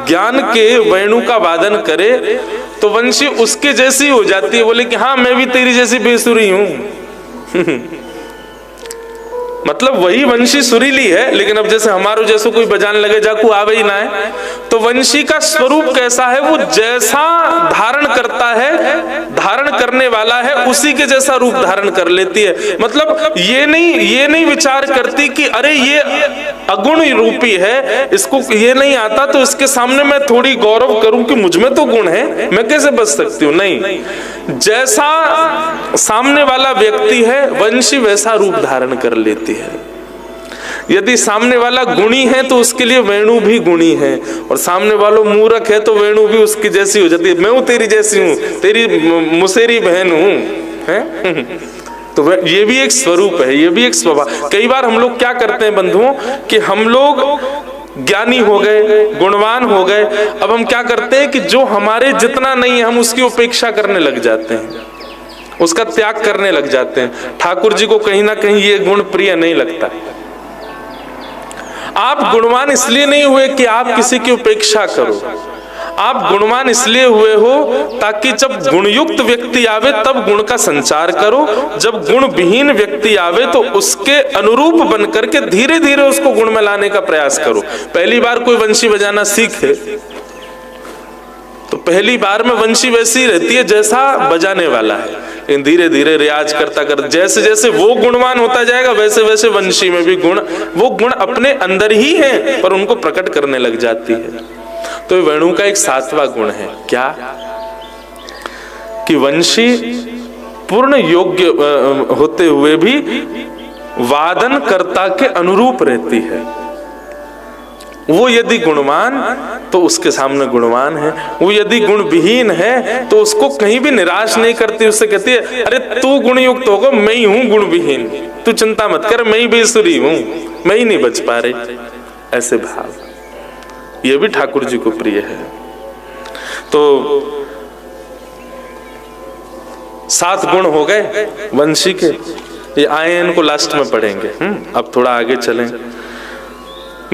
ज्ञान के वेणु का वादन करे तो वंशी उसके जैसी हो जाती है। बोले कि हाँ मैं भी तेरी जैसी बेसुरी हूं। मतलब वही वंशी सुरीली है, लेकिन अब जैसे हमारो जैसे कोई बजाने लगे जाकू आवे ही ना है, तो वंशी का स्वरूप कैसा है, वो जैसा धारण करता है, धारण करने वाला है उसी के जैसा रूप धारण कर लेती है। मतलब ये नहीं विचार करती कि अरे ये अगुण रूपी है, इसको ये नहीं आता तो इसके सामने मैं थोड़ी गौरव करूं कि मुझ में तो गुण है, मैं कैसे बच सकती हूँ। नहीं, जैसा सामने वाला व्यक्ति है वंशी वैसा रूप धारण कर लेती है। यदि सामने वाला गुणी है तो उसके लिए वेणु भी गुणी है, और सामने वालों मूर्ख है तो वेणु भी उसकी जैसी हो जाती है। मैं हूं तेरी जैसी हूं, तेरी मुसेरी बहन हूं, है? तो ये भी एक स्वरूप है, ये भी एक स्वभाव। कई बार हम लोग क्या करते हैं बंधुओं कि हम लोग ज्ञानी हो गए, गुणवान हो गए, अब हम क्या करते हैं कि जो हमारे जितना नहीं है हम उसकी उपेक्षा करने लग जाते हैं, उसका त्याग करने लग जाते हैं। ठाकुर जी को कहीं ना कहीं ये गुण प्रिय नहीं लगता। आप गुणवान इसलिए नहीं हुए कि आप किसी की उपेक्षा करो, आप गुणवान इसलिए हुए हो ताकि जब गुणयुक्त व्यक्ति आवे तब गुण का संचार करो, जब गुण विहीन व्यक्ति आवे तो उसके अनुरूप बन करके धीरे धीरे उसको गुण में लाने का प्रयास करो। पहली बार कोई वंशी बजाना सीखे तो पहली बार में वंशी वैसी रहती है जैसा बजाने वाला है, लेकिन धीरे धीरे रियाज करता कर जैसे जैसे वो गुणवान होता जाएगा वैसे वैसे वंशी में भी वो गुण अपने अंदर ही है पर उनको प्रकट करने लग जाती है। तो वेणु का एक 7वां गुण है क्या, कि वंशी पूर्ण योग्य होते हुए भी वादन कर्ता के अनुरूप रहती है। वो यदि गुणवान तो उसके सामने गुणवान है, वो यदि गुण विहीन है तो उसको कहीं भी निराश नहीं करती, उससे कहती है अरे तू गुणयुक्त होगा, मैं ही हूं गुण विहीन, तू चिंता मत कर, मैं ही बेसुरी हूं, मैं ही नहीं बच पा रही। ऐसे भाव ये भी ठाकुर जी को प्रिय है। तो 7 गुण हो गए वंशी के, ये आए इनको लास्ट में पढ़ेंगे। अब थोड़ा आगे चलें।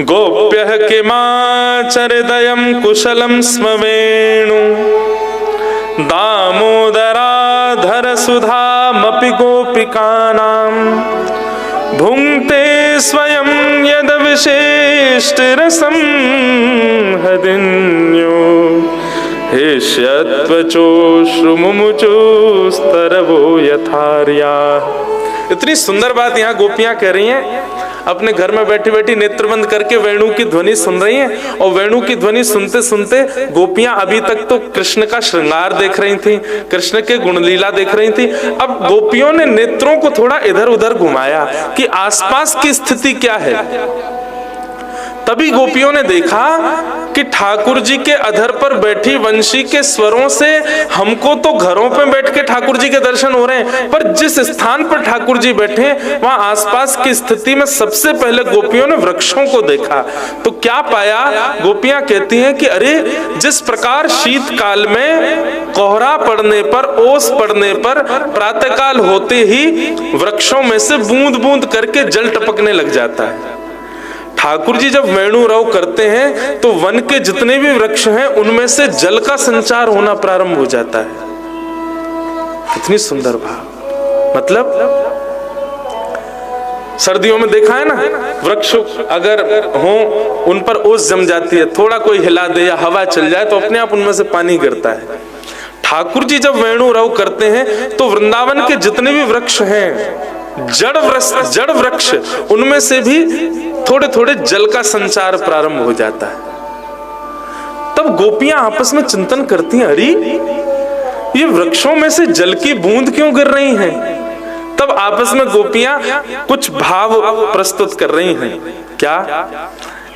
गोप्यः किमाचरदयं कुशलं स्म वेणु दामोदराधर सुधामपि गोपिकानां भुङ्क्ते स्वयं यद विशिष्टरसं हदिन्यो हेष्यत्वचोश्रुमुमुचोस्तरवो यथार्याः। इतनी सुंदर बात यहाँ गोपियां कह रही हैं, अपने घर में बैठी बैठी नेत्रबंद करके वेणु की ध्वनि सुन रही हैं, और वेणु की ध्वनि सुनते सुनते गोपियां अभी तक तो कृष्ण का श्रृंगार देख रही थी, कृष्ण के गुणलीला देख रही थी। अब गोपियों ने नेत्रों को थोड़ा इधर उधर घुमाया कि आसपास की स्थिति क्या है। तभी गोपियों ने देखा कि ठाकुर जी के अधर पर बैठी वंशी के स्वरों से हमको तो घरों पे बैठ के ठाकुर जी के दर्शन हो रहे हैं, पर जिस स्थान पर ठाकुर जी बैठे वहां आसपास की स्थिति में सबसे पहले गोपियों ने वृक्षों को देखा। तो क्या पाया, गोपियां कहती हैं कि अरे जिस प्रकार शीतकाल में कोहरा पड़ने पर, ओस पड़ने पर प्रातःकाल होते ही वृक्षों में से बूंद बूंद करके जल टपकने लग जाता है, ठाकुर जी जब वेणु रव करते हैं तो वन के जितने भी वृक्ष हैं उनमें से जल का संचार होना प्रारंभ हो जाता है। कितनी सुंदर भाव। मतलब सर्दियों में देखा है ना, वृक्ष अगर हो उन पर ओस जम जाती है, थोड़ा कोई हिला दे या हवा चल जाए तो अपने आप उनमें से पानी गिरता है। ठाकुर जी जब वेणु रव करते हैं तो वृंदावन के जितने भी वृक्ष हैं, जड़ वृक्ष, उनमें से भी थोड़े थोड़े जल का संचार प्रारंभ हो जाता है। तब गोपियां आपस में चिंतन करती हैं, अरे ये वृक्षों में से जल की बूंद क्यों गिर रही हैं? तब आपस में गोपियां कुछ भाव प्रस्तुत कर रही हैं। क्या?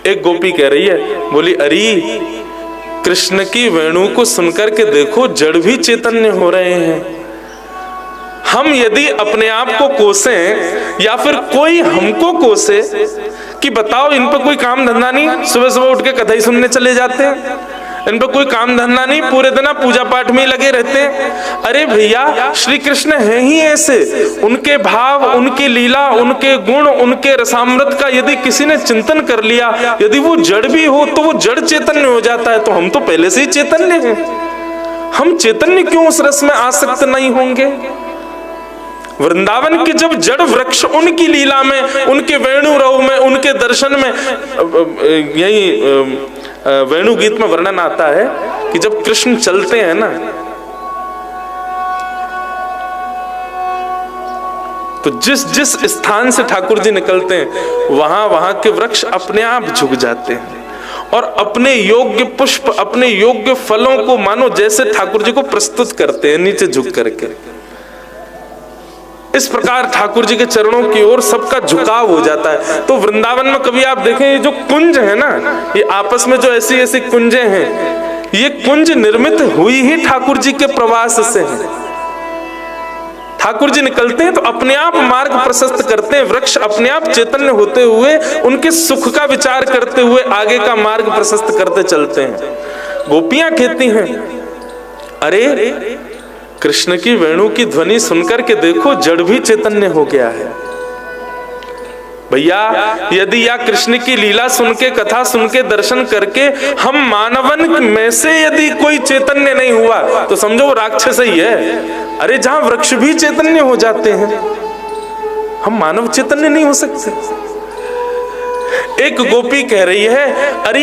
एक गोपी कह रही है, बोली अरे कृष्ण की वेणु को सुनकर के देखो, जड़ भी चैतन्य हो रहे हैं। हम यदि अपने आप को कोसें या फिर कोई हमको कोसे कि बताओ इन पर कोई काम धंधा नहीं, सुबह सुबह उठ के कथा ही सुनने चले जाते हैं, इन पर कोई काम धंधा नहीं, पूरे दिन पूजा पाठ में ही लगे रहते हैं। अरे भैया, श्री कृष्ण हैं ही ऐसे, उनके भाव, उनकी लीला, उनके गुण, उनके रसामृत का यदि किसी ने चिंतन कर लिया, यदि वो जड़ भी हो तो वो जड़ चैतन्य हो जाता है। तो हम तो पहले से ही चैतन्य हैं, हम चैतन्य क्यों उस रस में आसक्त नहीं होंगे? वृंदावन के जब जड़ वृक्ष उनकी लीला में, उनके वेणु रव में, उनके दर्शन में, यही वेणु गीत में वर्णन आता है कि जब कृष्ण चलते हैं ना, तो जिस जिस स्थान से ठाकुर जी निकलते हैं वहां वहां के वृक्ष अपने आप झुक जाते हैं और अपने योग्य पुष्प, अपने योग्य फलों को मानो जैसे ठाकुर जी को प्रस्तुत करते हैं नीचे झुक करके। इस प्रकार ठाकुर जी के चरणों की ओर सबका झुकाव हो जाता है। तो वृंदावन में कभी आप देखें, ये जो कुंज है ना, ये आपस में जो ऐसी ऐसी कुंजें हैं, ये कुंज निर्मित हुई ही ठाकुर जी के प्रवास से है। ठाकुर जी निकलते हैं तो अपने आप मार्ग प्रशस्त करते हैं, वृक्ष अपने आप चैतन्य होते हुए उनके सुख का विचार करते हुए आगे का मार्ग प्रशस्त करते चलते हैं। गोपियां कहती हैं, अरे कृष्ण की वेणु की ध्वनि सुनकर के देखो, जड़ भी चैतन्य हो गया है। भैया, यदि या कृष्ण की लीला सुन के, कथा सुन के, दर्शन करके हम मानवन में से यदि कोई चैतन्य नहीं हुआ तो समझो वो राक्षस ही है। अरे जहां वृक्ष भी चैतन्य हो जाते हैं, हम मानव चैतन्य नहीं हो सकते? एक गोपी कह रही है, अरे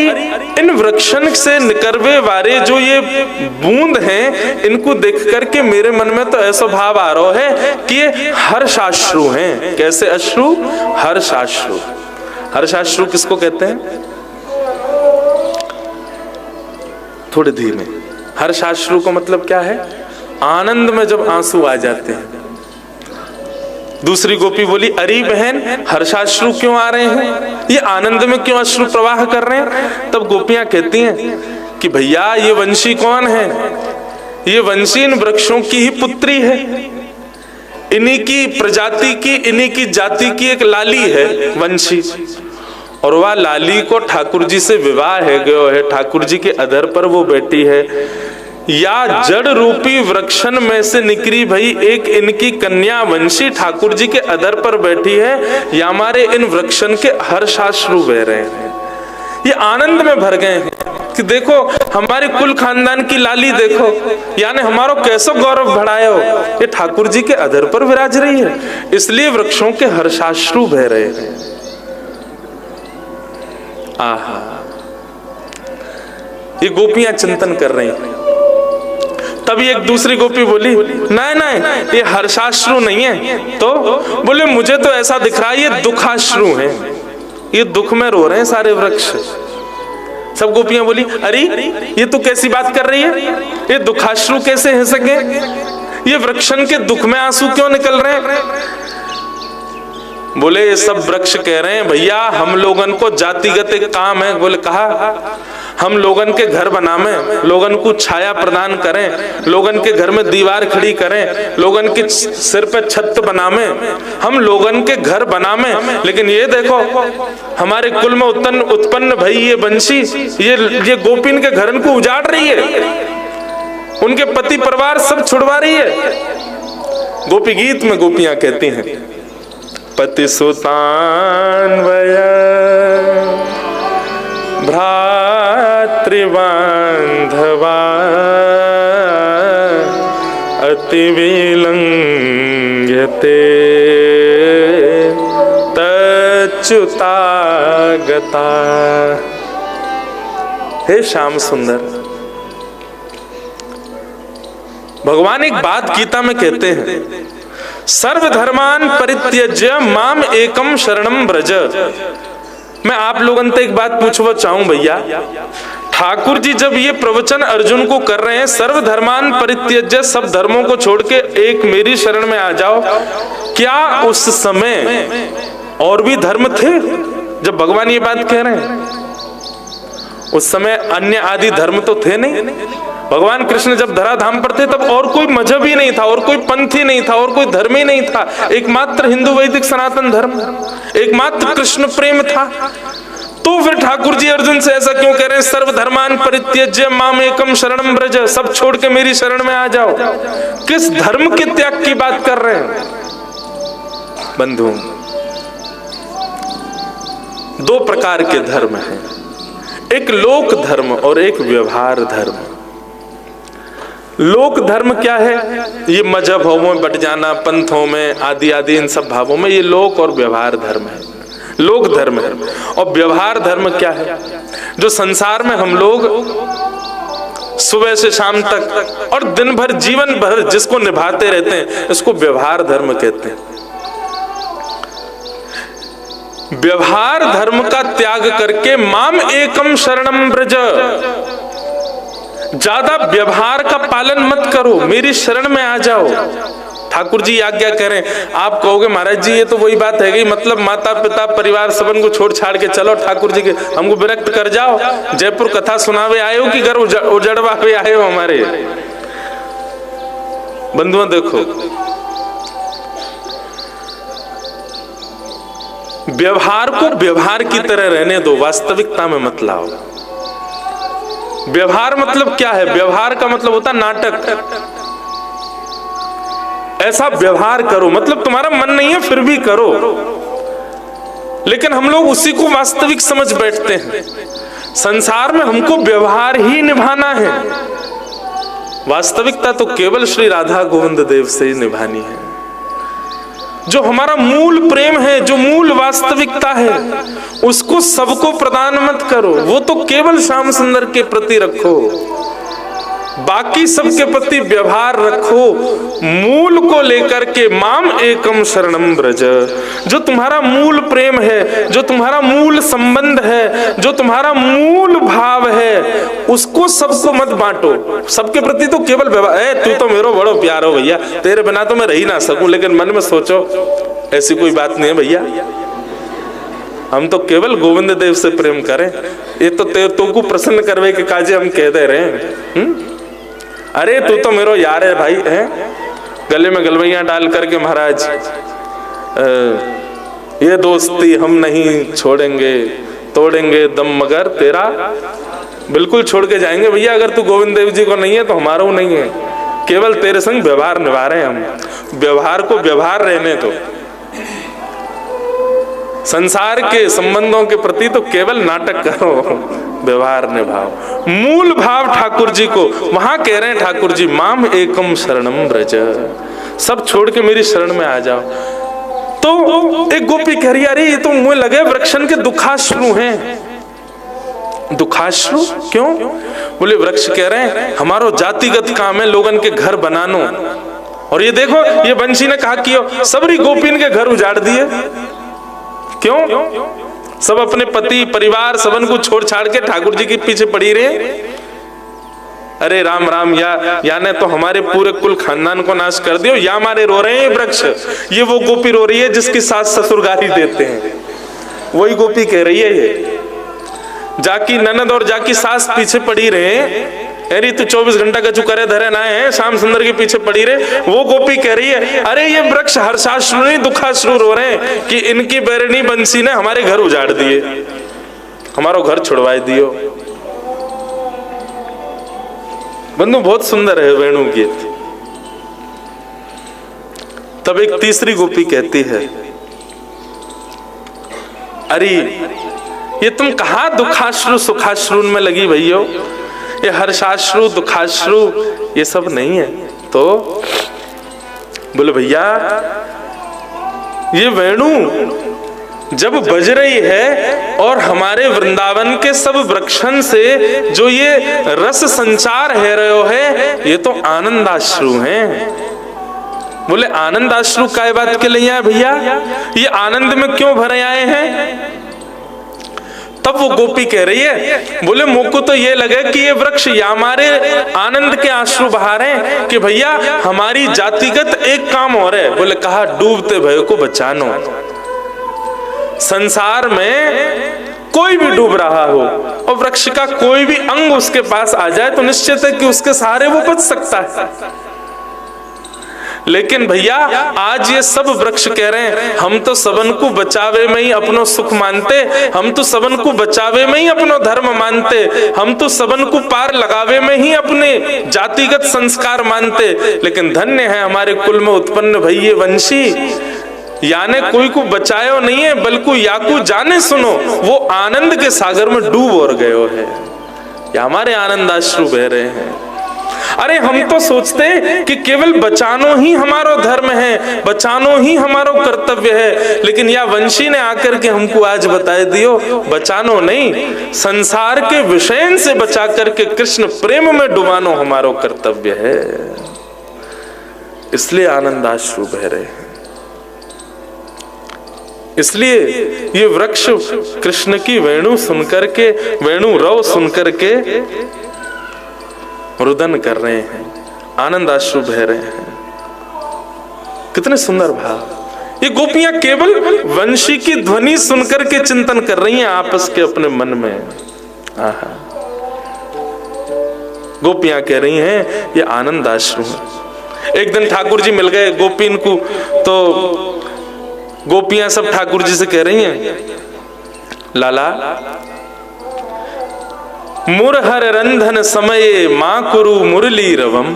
इन वृक्षन से निकरवे वारे जो ये बूंद हैं, इनको देख करके मेरे मन में तो ऐसा भाव आ रहा है कि ये हर्षाश्रु हैं। कैसे अश्रु? हर्षाश्रु। हर्षाश्रु किसको कहते हैं? थोड़े धीमे। हर्षाश्रु को मतलब क्या है? आनंद में जब आंसू आ जाते हैं। दूसरी गोपी बोली, अरे बहन, हर्षाश्रु क्यों आ रहे हैं? ये आनंद में क्यों अश्रु प्रवाह कर रहे हैं? तब गोपियां कहती हैं कि भैया, ये वंशी कौन है? ये वंशी इन वृक्षों की ही पुत्री है, इन्हीं की प्रजाति की, इन्हीं की जाति की एक लाली है वंशी, और वह लाली को ठाकुर जी से विवाह है गयो है, ठाकुर जी के अधर पर वो बैठी है। या जड़ रूपी वृक्षन में से निकली भई एक इनकी कन्या वंशी ठाकुर जी के अधर पर बैठी है, या हमारे इन वृक्षन के हर्षाश्रु बह रहे हैं। ये आनंद में भर गए हैं कि देखो हमारे कुल खानदान की लाली देखो, यानी हमारो कैसो गौरव बढ़ाया हो, ये ठाकुर जी के अधर पर विराज रही है, इसलिए वृक्षों के हर्षाश्रु बह रहे हैं। आहा, ये गोपियां चिंतन कर रही हैं। तभी एक दूसरी गोपी बोली, नहीं नहीं, ये हर्षाश्रु नहीं है। तो बोले, मुझे तो ऐसा दिख रहा है ये दुखाश्रु है, ये दुख में रो रहे हैं सारे वृक्ष। सब गोपियां बोली, अरे ये तो कैसी बात कर रही है, ये दुखाश्रु कैसे हो सके? ये वृक्षन के दुख में आंसू क्यों निकल रहे हैं? बोले, ये सब वृक्ष कह रहे हैं, भैया हम लोगन को जातिगत एक काम है। बोले, कहा? हम लोगन के घर बनावे, लोगन को छाया प्रदान करें, लोगन के घर में दीवार खड़ी करें, लोगन के सिर पे छत बनावे, हम लोगन के घर बनावे। लेकिन ये देखो, हमारे कुल में उत्पन्न भई ये वंशी, ये गोपिन के घरन को उजाड़ रही है, उनके पति परिवार सब छुड़वा रही है। गोपी गीत में गोपियां कहती हैं, पति सुतान वया भ्रातृबांधवा अति विलंघ्यते तच्युतागता। हे श्याम सुंदर, भगवान एक बात गीता में कहते हैं, सर्वधर्मान परित्यज्य माम एकम शरणम व्रज। मैं आप लोगों से एक बात पूछना चाहूं भैया, ठाकुर जी जब ये प्रवचन अर्जुन को कर रहे हैं, सर्वधर्मान परित्यज्य, सब धर्मों को छोड़ के एक मेरी शरण में आ जाओ, क्या उस समय और भी धर्म थे जब भगवान ये बात कह रहे हैं? उस समय अन्य आदि धर्म तो थे नहीं। भगवान कृष्ण जब धराधाम पर थे तब और कोई मजहब ही नहीं था, और कोई पंथ ही नहीं था, और कोई धर्म ही नहीं था। एकमात्र हिंदू वैदिक सनातन धर्म, एकमात्र कृष्ण प्रेम था। तो फिर ठाकुर जी अर्जुन से ऐसा क्यों कह रहे हैं, सर्वधर्मान परित्यज्य माम एकम शरणम ब्रज, सब छोड़ के मेरी शरण में आ जाओ। किस धर्म के त्याग की बात कर रहे हैं बंधु? दो प्रकार के धर्म हैं, एक लोक धर्म और एक व्यवहार धर्म। लोक धर्म क्या है? ये मजहबों में बट जाना, पंथों में आदि आदि इन सब भावों में, ये लोक और व्यवहार धर्म है, लोक धर्म है। और व्यवहार धर्म क्या है? जो संसार में हम लोग सुबह से शाम तक और दिन भर जीवन भर जिसको निभाते रहते हैं, इसको व्यवहार धर्म कहते हैं। व्यवहार धर्म का त्याग करके माम एकम शरणम ब्रज, ज्यादा व्यवहार का पालन मत करो, मेरी शरण में आ जाओ। ठाकुर जी आज्ञा करें, आप कहोगे महाराज जी ये तो वही बात है गई, मतलब माता पिता परिवार सबन को छोड़ छाड़ के चलो ठाकुर जी के, हमको विरक्त कर जाओ। जयपुर कथा सुनावे आए हो कि घर उजड़वावे आए हो हमारे? बंधुओं देखो, व्यवहार को व्यवहार की तरह रहने दो, वास्तविकता में मत लाओ। व्यवहार मतलब क्या है? व्यवहार का मतलब होता नाटक। ऐसा व्यवहार करो, मतलब तुम्हारा मन नहीं है फिर भी करो, लेकिन हम लोग उसी को वास्तविक समझ बैठते हैं। संसार में हमको व्यवहार ही निभाना है, वास्तविकता तो केवल श्री राधा गोविंद देव से ही निभानी है। जो हमारा मूल प्रेम है, जो मूल वास्तविकता है, उसको सबको प्रदान मत करो, वो तो केवल श्याम सुंदर के प्रति रखो, बाकी सबके प्रति व्यवहार रखो। मूल को लेकर के माम एकम शरणम ब्रज, जो तुम्हारा मूल प्रेम है, जो तुम्हारा मूल संबंध है, जो तुम्हारा मूल भाव है, उसको सबको मत बांटो। सबके प्रति तो केवल व्यवहार, तू तो मेरा बड़ो प्यार हो भैया, तेरे बिना तो मैं रह ही ना सकूं, लेकिन मन में सोचो ऐसी कोई बात नहीं है भैया, हम तो केवल गोविंद देव से प्रेम करें। ये तो को प्रसन्न करवे के काजे हम कह दे रहे हैं। अरे तू तो मेरो यार है भाई, है गले में गलवैया डाल करके महाराज ये दोस्ती हम नहीं छोड़ेंगे, तोड़ेंगे दम मगर तेरा, बिल्कुल छोड़ के जाएंगे भैया। अगर तू गोविंद देव जी को नहीं है तो हमारा वो नहीं है, केवल तेरे संग व्यवहार निभा रहे हैं हम। व्यवहार को व्यवहार रहने दो, संसार के संबंधों के प्रति तो केवल नाटक करो, व्यवहार निभाओ। मूल भाव ठाकुर जी को वहां कह रहे हैं, ठाकुर जी माम एकम शरणम ब्रज, सब छोड़ के मेरी शरण में आ जाओ। तो एक गोपी कह रही, अरे ये तो मुझे लगे वृक्षन के दुखाश्रु हैं। दुखाश्रु क्यों? बोले वृक्ष कह रहे हैं हमारो जातिगत काम है लोगन के घर बनानो, और ये देखो ये बंशी ने कहा कि सबरी गोपीन के घर उजाड़ दिए। क्यों? सब अपने पति परिवार सबन को छोड़ छाड़ के ठाकुर जी के पीछे पड़ी रहे। अरे राम राम, या ने तो हमारे पूरे कुल खानदान को नाश कर दियो, या हमारे रो रहे हैं वृक्ष। ये वो गोपी रो रही है जिसकी सास ससुर गाली देते हैं, वही गोपी कह रही है ये। जाकी ननद और जाकी सास पीछे पड़ी रहे, अरे तू 24 घंटा का चुकरे धरे ना है, श्याम सुंदर के पीछे पड़ी रहे। वो गोपी कह रही है अरे ये वृक्ष हर्षाश्रु नहीं दुखाश्रु रो रहे हैं कि इनकी बैरनी बंसी ने हमारे घर उजाड़ दिए, हमारा घर छुड़वाए दियो। बंधु बहुत सुंदर है वेणु गीत। तब एक तीसरी गोपी कहती है, अरे ये तुम कहां दुखाश्रु सुखाश्रु में लगी भैया, ये हर्षाश्रु दुखाश्रु ये सब नहीं है। तो बोले भैया ये वेणु जब बज रही है और हमारे वृंदावन के सब वृक्षन से जो ये रस संचार है रहे है, ये तो आनंदाश्रु हैं। बोले आनंदाश्रु काय बात के लिए आए भैया, ये आनंद में क्यों भरे आए हैं? तब वो गोपी कह रही है, बोले मोको तो ये लगे कि ये वृक्ष या हमारे आनंद के आंसू बहा रहे हैं कि भैया हमारी जातिगत एक काम हो रहा है। बोले कहा डूबते भय को बचानो। संसार में कोई भी डूब रहा हो और वृक्ष का कोई भी अंग उसके पास आ जाए तो निश्चित है कि उसके सहारे वो बच सकता है, लेकिन भैया आज ये सब वृक्ष कह रहे हैं हम तो सबन को बचावे में ही अपनो सुख मानते, हम तो सबन को बचावे में ही अपनो धर्म मानते, हम तो सबन को पार लगावे में ही अपने जातिगत संस्कार मानते। लेकिन धन्य है हमारे कुल में उत्पन्न भई ये वंशी, याने कोई को बचायो नहीं है बल्कि याकू जाने सुनो वो आनंद के सागर में डूब और गयो है, या हमारे आनंदाश्रु बह रहे हैं। अरे हम तो सोचते कि केवल बचानो ही हमारो धर्म है, बचानो ही हमारो कर्तव्य है, लेकिन यह वंशी ने आकर के हमको आज बताए दियो बचानो नहीं, संसार के विषय से बचा करके कृष्ण प्रेम में डुबानो हमारो कर्तव्य है। इसलिए आनंदाश्रु बह रहे हैं। इसलिए ये वृक्ष कृष्ण की वेणु सुनकर के, वेणु रव सुनकर के रुदन कर रहे हैं, आनंदाश्रु बह रहे हैं। कितने सुंदर भाव। ये गोपियां केवल वंशी की ध्वनि सुनकर के चिंतन कर रही हैं आपस के अपने मन में। आहा, गोपियां कह रही हैं ये आनंदाश्रु है। एक दिन ठाकुर जी मिल गए गोपीन को, तो गोपियां सब ठाकुर जी से कह रही हैं लाला मुरहर रंधन समय मां कुरु मुरली रवम।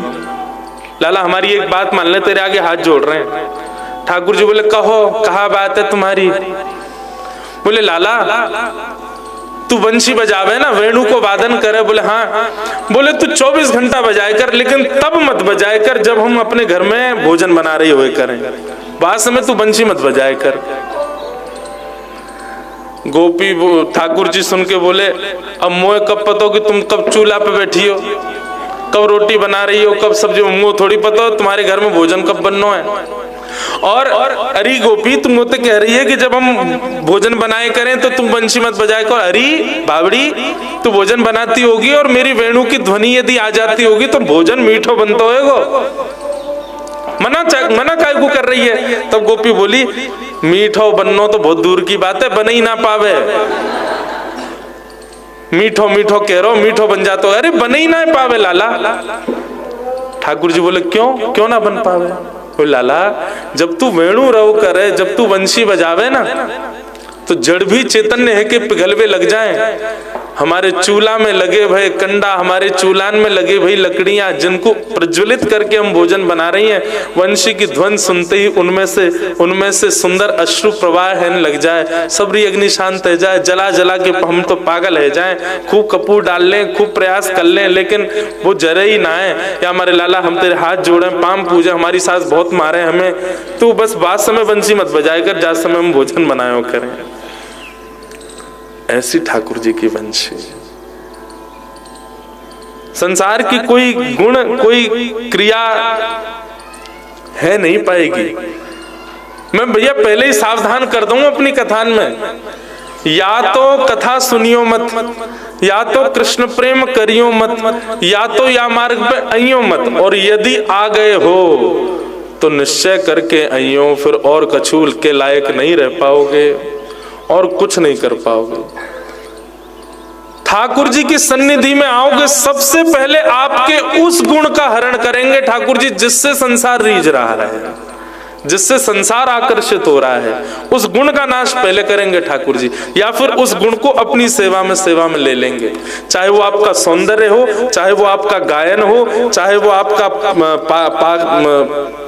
लाला हमारी एक बात मान ले, तेरे आगे हाथ जोड़ रहे हैं। ठाकुर जी बोले कहो कहा बात है तुम्हारी। बोले लाला तू बंशी बजावे ना, वेणु को वादन करे। बोले हाँ। बोले तू 24 घंटा बजाए कर, लेकिन तब मत बजाए कर जब हम अपने घर में भोजन बना रही हुए करें, बाद समय तू बंशी मत बजाए कर। गोपी ठाकुर जी सुन के बोले अब मोए कब पता हो कि तुम कब चूल्हा पे बैठी हो, कब रोटी बना रही हो, कब सब्जी, मुझे थोड़ी पता हो तुम्हारे घर में भोजन कब बनना है। और अरे गोपी तुम मुझे कह रही है कि जब हम भोजन बनाए करें तो तुम बंशी मत बजाए कर। अरे बावड़ी तू भोजन बनाती होगी और मेरी वेणु की ध्वनि यदि आ जाती होगी तो भोजन मीठो बनता होगा, मना काय को कर रही है। तब गोपी बोली मीठो बननो तो बहुत दूर की बात है, बन ही ना पावे। मीठो मीठो कह रहो मीठो बन जाता हो, अरे बन ही ना पावे लाला। ठाकुर जी बोले क्यों ना बन पावे। बोले लाला जब तू वेणु रव करे, जब तू वंशी बजावे ना, तो जड़ भी चैतन्य है कि पिघलवे लग जाए। हमारे चूल्हा में लगे भय कंडा, हमारे चूल्हान में लगे भई लकड़ियां जिनको प्रज्वलित करके हम भोजन बना रही हैं, वंशी की ध्वनि सुनते ही उनमें से सुंदर अश्रु प्रवाह है लग जाए, सबरी अग्नि शांत हो जाए, जला जला के हम तो पागल है जाएं, खूब कपूर डाल लें, खूब प्रयास कर लें, लेकिन वो जरे ही ना है। या हमारे लाला हम तेरे हाथ जोड़े, पाम पूजे, हमारी सास बहुत मारे हमें, तू बस बाद समय वंशी मत बजाए कर, जा समय हम भोजन बनाए करें। ऐसी ठाकुर जी की वंशी। संसार की कोई गुण, कोई क्रिया है नहीं पाएगी। मैं भैया पहले ही सावधान कर दूंगा अपनी कथान में, या तो कथा सुनियो मत, या तो कृष्ण प्रेम करियो मत, या तो या मार्ग पे आइयो मत, और यदि आ गए हो तो निश्चय करके आइयो, फिर और कछूल के लायक नहीं रह पाओगे और कुछ नहीं कर पाओगे। ठाकुर जी की सन्निधि में आओगे, सबसे पहले आपके उस गुण का हरण करेंगे ठाकुर जी जिससे संसार रीझ रहा है, जिससे संसार आकर्षित हो रहा है, उस गुण का नाश पहले करेंगे ठाकुर जी, या फिर उस गुण को अपनी सेवा में ले लेंगे। चाहे वो आपका सौंदर्य हो, चाहे वो आपका गायन हो, चाहे वो आपका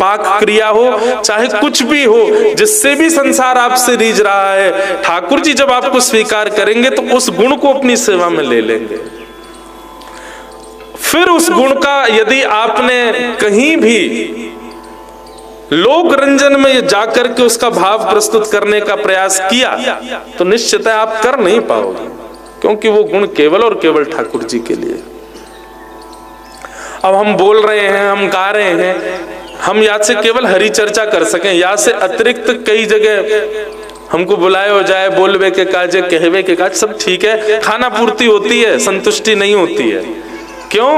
पाक क्रिया हो, चाहे कुछ भी हो, जिससे भी संसार आपसे रीझ रहा है, ठाकुर जी जब आपको स्वीकार करेंगे तो उस गुण को अपनी सेवा में ले लेंगे। फिर उस गुण का यदि आपने कहीं भी लोक रंजन में जाकर के उसका भाव प्रस्तुत करने का प्रयास किया तो निश्चित है आप कर नहीं पाओगे, क्योंकि वो गुण केवल और केवल ठाकुर जी के लिए। अब हम बोल रहे हैं, हम गा रहे हैं, हम या से केवल हरि चर्चा कर सकें, या से अतिरिक्त कई जगह हमको बुलाए हो जाए, बोलवे के काज, कहवे के काज, सब ठीक है, खाना पूर्ति होती है, संतुष्टि नहीं होती है। क्यों?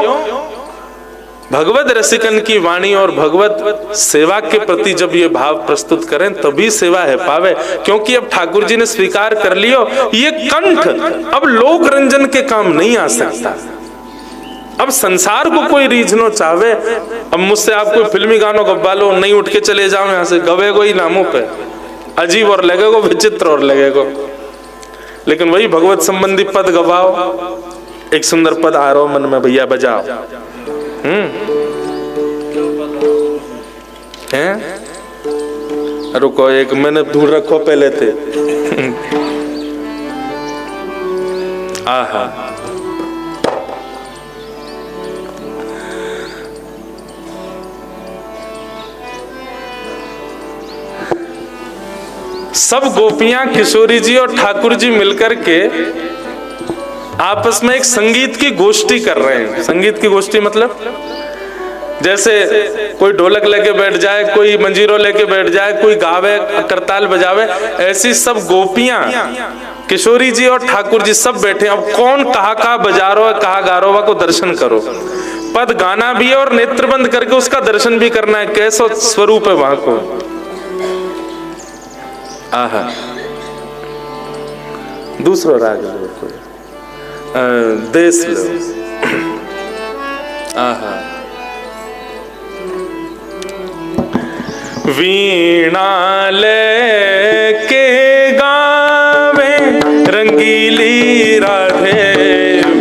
भगवत रसिकन की वाणी और भगवत सेवा के प्रति जब ये भाव प्रस्तुत करें तभी सेवा है पावे, क्योंकि अब ठाकुर जी ने स्वीकार कर लियो ये कंठ अब लोक रंजन के काम नहीं आ सकता। अब संसार को कोई रीझनो चाहे, अब मुझसे आप कोई फिल्मी गानों गवा लो, नहीं उठ के चले जाओ यहाँ से, गवेगो ही नामों पे, अजीब और लगेगो, विचित्र और लगेगो। लेकिन वही भगवत संबंधी पद गवाओ, एक सुंदर पद आ रहा मन में, भैया बजाओ। हैं? रुको, एक मैंने ढूंढ रखो पहले थे। आहा, सब गोपियां किशोरी जी और ठाकुर जी मिलकर के आपस में एक संगीत की गोष्ठी कर रहे हैं। संगीत की गोष्ठी मतलब जैसे कोई ढोलक लेके बैठ जाए, कोई मंजीरो लेके बैठ जाए, कोई गावे, करताल बजावे, ऐसी सब गोपियां, किशोरी जी और ठाकुर जी सब बैठे। अब कौन कहा बजा रहा है, कहा गा रहा को दर्शन करो। पद गाना भी है और नेत्र बंद करके उसका दर्शन भी करना है, कैसा स्वरूप है वहां को। आहा, दूसरा राग लो, देश लो। आहा, वीणा लेके गावे रंगीली राधे,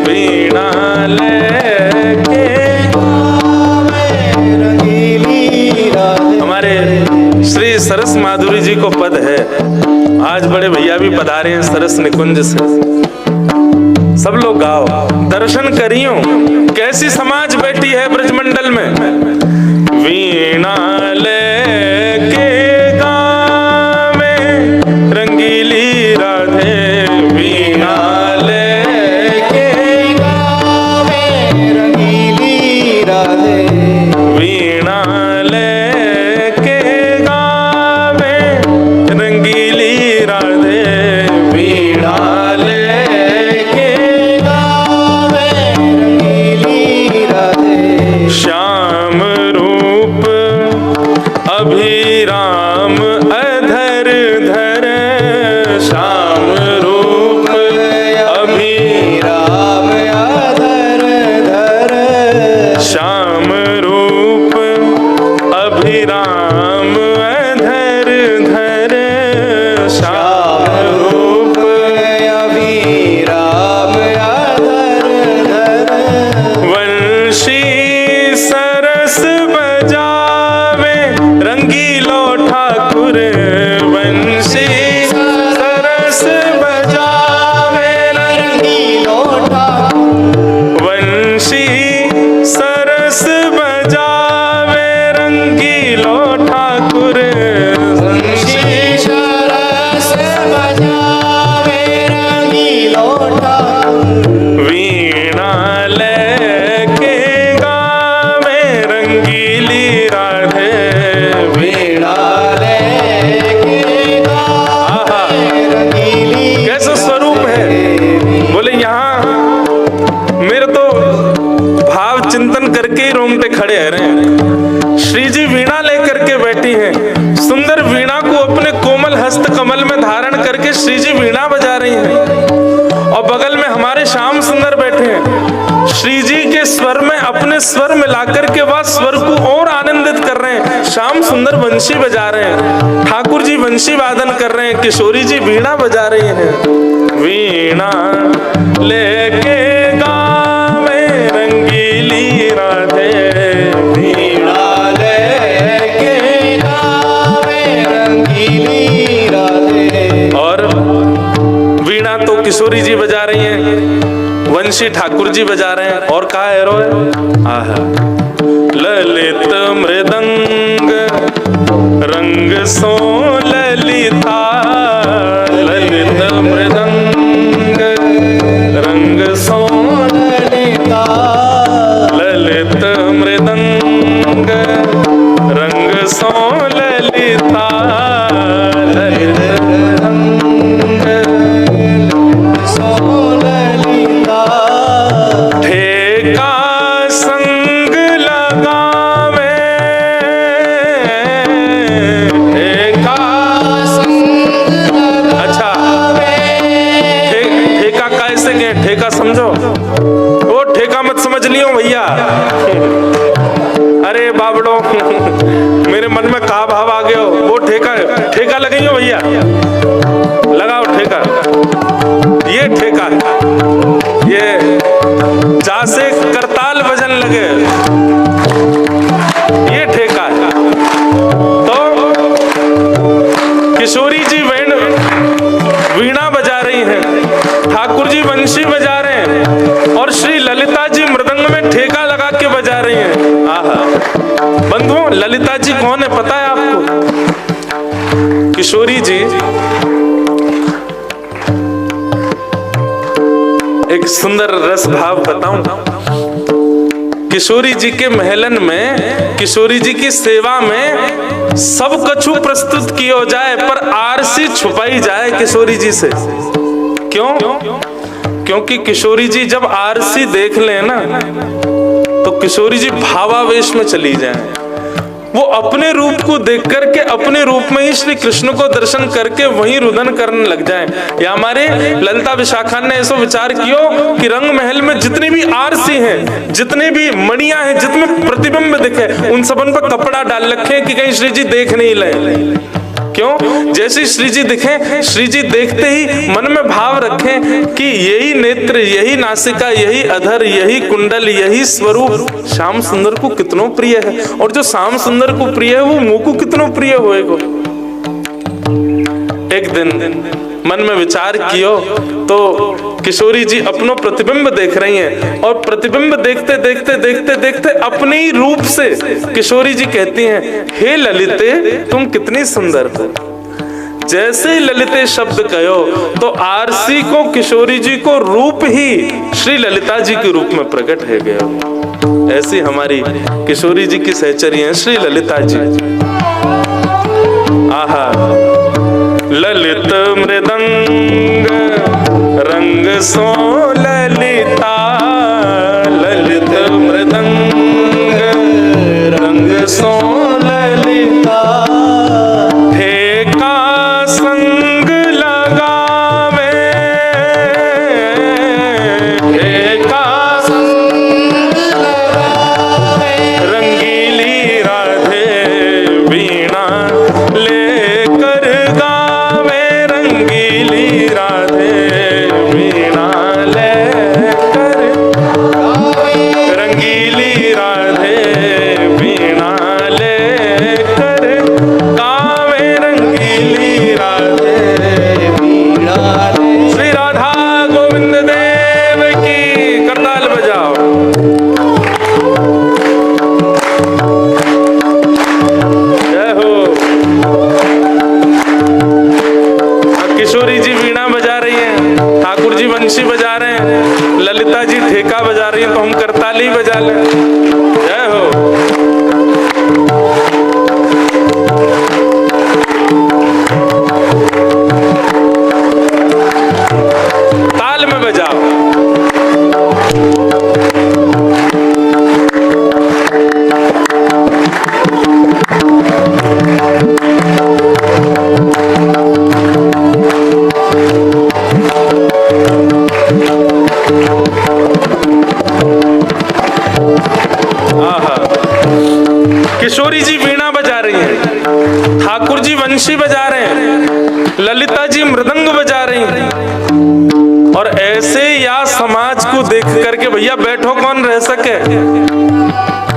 वीणा लेके गावे रंगीली राधे। हमारे श्री सरस माधुरी जी को पद है, आज बड़े भैया भी पधारे हैं सरस निकुंज से। सब लोग गाओ, दर्शन करियो कैसी समाज बैठी है ब्रजमंडल में। वीणा लेके गावे रंगीली राधे, वीणा लेके गावे रंगीली राधे, वीणा लेके गावे रंगीली राधे, वीणा लेके गावे रंगीली राधे। श्याम रूप अभिराम अधर धर, श्याम रूप अभिराम अधर धर, श्याम रूप अभिराम अधर धर, श्याम रूप अभिराम अधर धर। वंशी सरस बजावे रंगीलो ठाकुर, वंशी सरस बजावे रंगीलो ठाकुर, वंशी सरस बजावे रंगीलो ठाकुर, वंशी सरस बजावे रंगीलो ठाकुर। वीणा लेके गावे रंगीली राधे, वीणा लेके गावे रंगीली। कैसा स्वरूप है, बोले यहाँ मेरे तो भाव चिंतन करके ही रोंगटे खड़े रहे हैं। श्री जी वीणा लेकर के बैठी हैं, सुंदर वीणा को अपने कोमल हस्त कमल में धारण करके श्री जी वीणा बजा रही हैं। और बगल में हमारे श्याम सुंदर बैठे हैं, श्री जी के स्वर में अपने स्वर मिलाकर के वह स्वर को और आनंदित कर रहे हैं। श्याम सुंदर वंशी बजा रहे हैं, ठाकुर जी वंशी वादन कर रहे हैं, किशोरी जी वीणा बजा रही हैं। वीणा लेके गावे रंगीली राधे, वीणा लेके गावे रंगीली राधे। और वीणा तो किशोरी जी बजा रही हैं, वंशी ठाकुर जी बजा रहे हैं, और कहा है रो है। आहा, ललित मृदंग रंग सो ललिता, ललित मृदंग रंग सो ललिता, ललित मृदंग रंग सो ललिता, ललित मृदंग सो ललिता। ठेका संग लगावे, ठेका संग लगावे। अच्छा, ठेका कैसे के, ठेका समझो, वो ठेका मत समझ लियो भैया। अरे बाबड़ो मेरे मन में कहा भाव आ गया, वो ठेका लगेंगे भैया, लगाओ ठेका, ये ठेका, ये जैसे करताल बजन लगे, ये ठेका है। तो किशोरी जी वीणा बजा रही हैं, ठाकुर जी बंशी बजा रहे हैं और श्री ललिता जी मृदंग में ठेका लगा के बजा रही हैं। आहा, बंधुओं ललिता जी कौन है पता है आपको? किशोरी जी एक सुंदर रस भाव बताऊं, किशोरी जी के महलन में, किशोरी जी की सेवा में सब कछु प्रस्तुत किया जाए पर आरसी छुपाई जाए किशोरी जी से। क्यों? क्योंकि किशोरी जी जब आरसी देख लें ना तो किशोरी जी भावावेश में चली जाएं, वो अपने रूप को देख करके अपने रूप में ही श्री कृष्ण को दर्शन करके वहीं रुदन करने लग जाएं। या हमारे ललिता विशाखा ने ऐसा विचार किया कि रंग महल में जितनी भी आरसी हैं, जितने भी मणियां हैं, जितने प्रतिबिंब दिखे, उन सबन पर कपड़ा डाल रखे कि कहीं श्री जी देख नहीं लें। क्यों? जैसे श्री जी दिखे, श्री जी देखते ही मन में भाव रखें कि यही नेत्र, यही नासिका, यही अधर, यही कुंडल, यही स्वरूप श्याम सुंदर को कितनों प्रिय है, और जो श्याम सुंदर को प्रिय है वो मुंह को कितनों प्रिय होएगा। एक दिन मन में विचार कियो तो किशोरी जी अपनो प्रतिबिंब देख रही हैं और प्रतिबिंब देखते देखते देखते देखते अपने ही रूप से किशोरी जी कहती हैं, हे ललिते तुम कितनी सुंदर हो। जैसे ही ललिते शब्द कहो तो आरसी को, किशोरी जी को रूप ही श्री ललिता जी के रूप में प्रकट है गया। ऐसी हमारी किशोरी जी की सहचरी हैं श्री ललिता जी। आहा, ललित मृदंग रंग सो ललिता, ललित मृदंग रंग सो ललिता, ठेका संग लगावे, ठेका संग लगावे, रंगीली राधे वीणा लेकर गावे, रंगीली राधे वीणा लेकर गावे, रंगीली राधे वीणा लेकर गावे, रंगीली राधे वीणा ले। श्री राधा गोविंद देव की करताल बजाओ। जय हो। किशोरी जी वीणा बजा रही हैं, ठाकुर जी बंशी बजा रहे हैं, ललिता जी ठेका बजा रही हैं, तो हम करताली बजा लें। जय हो। ताल में बजाओ। किशोरी जी वीणा बजा रही हैं, ठाकुर जी वंशी बजा रहे हैं, ललिता जी मृदंग बजा रही हैं। और ऐसे या समाज को देख करके भैया बैठो कौन रह सके,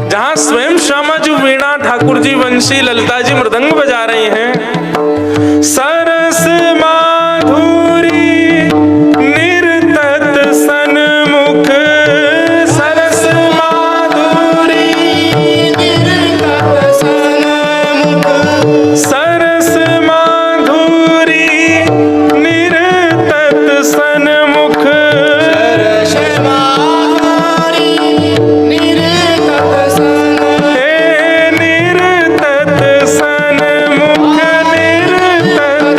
जहां स्वयं श्यामा जी वीणा, ठाकुर जी वंशी, ललिता जी मृदंग बजा रही हैं। सरस माधुरी निर्तत सन्मुख, सरस माधुरी निर्तत सन्मुख, सरस माधुरी निर्तत सन्मुख, सरस माधुरी निर्तत सन्मुख, हे निर्तत सन्मुख, निर्तत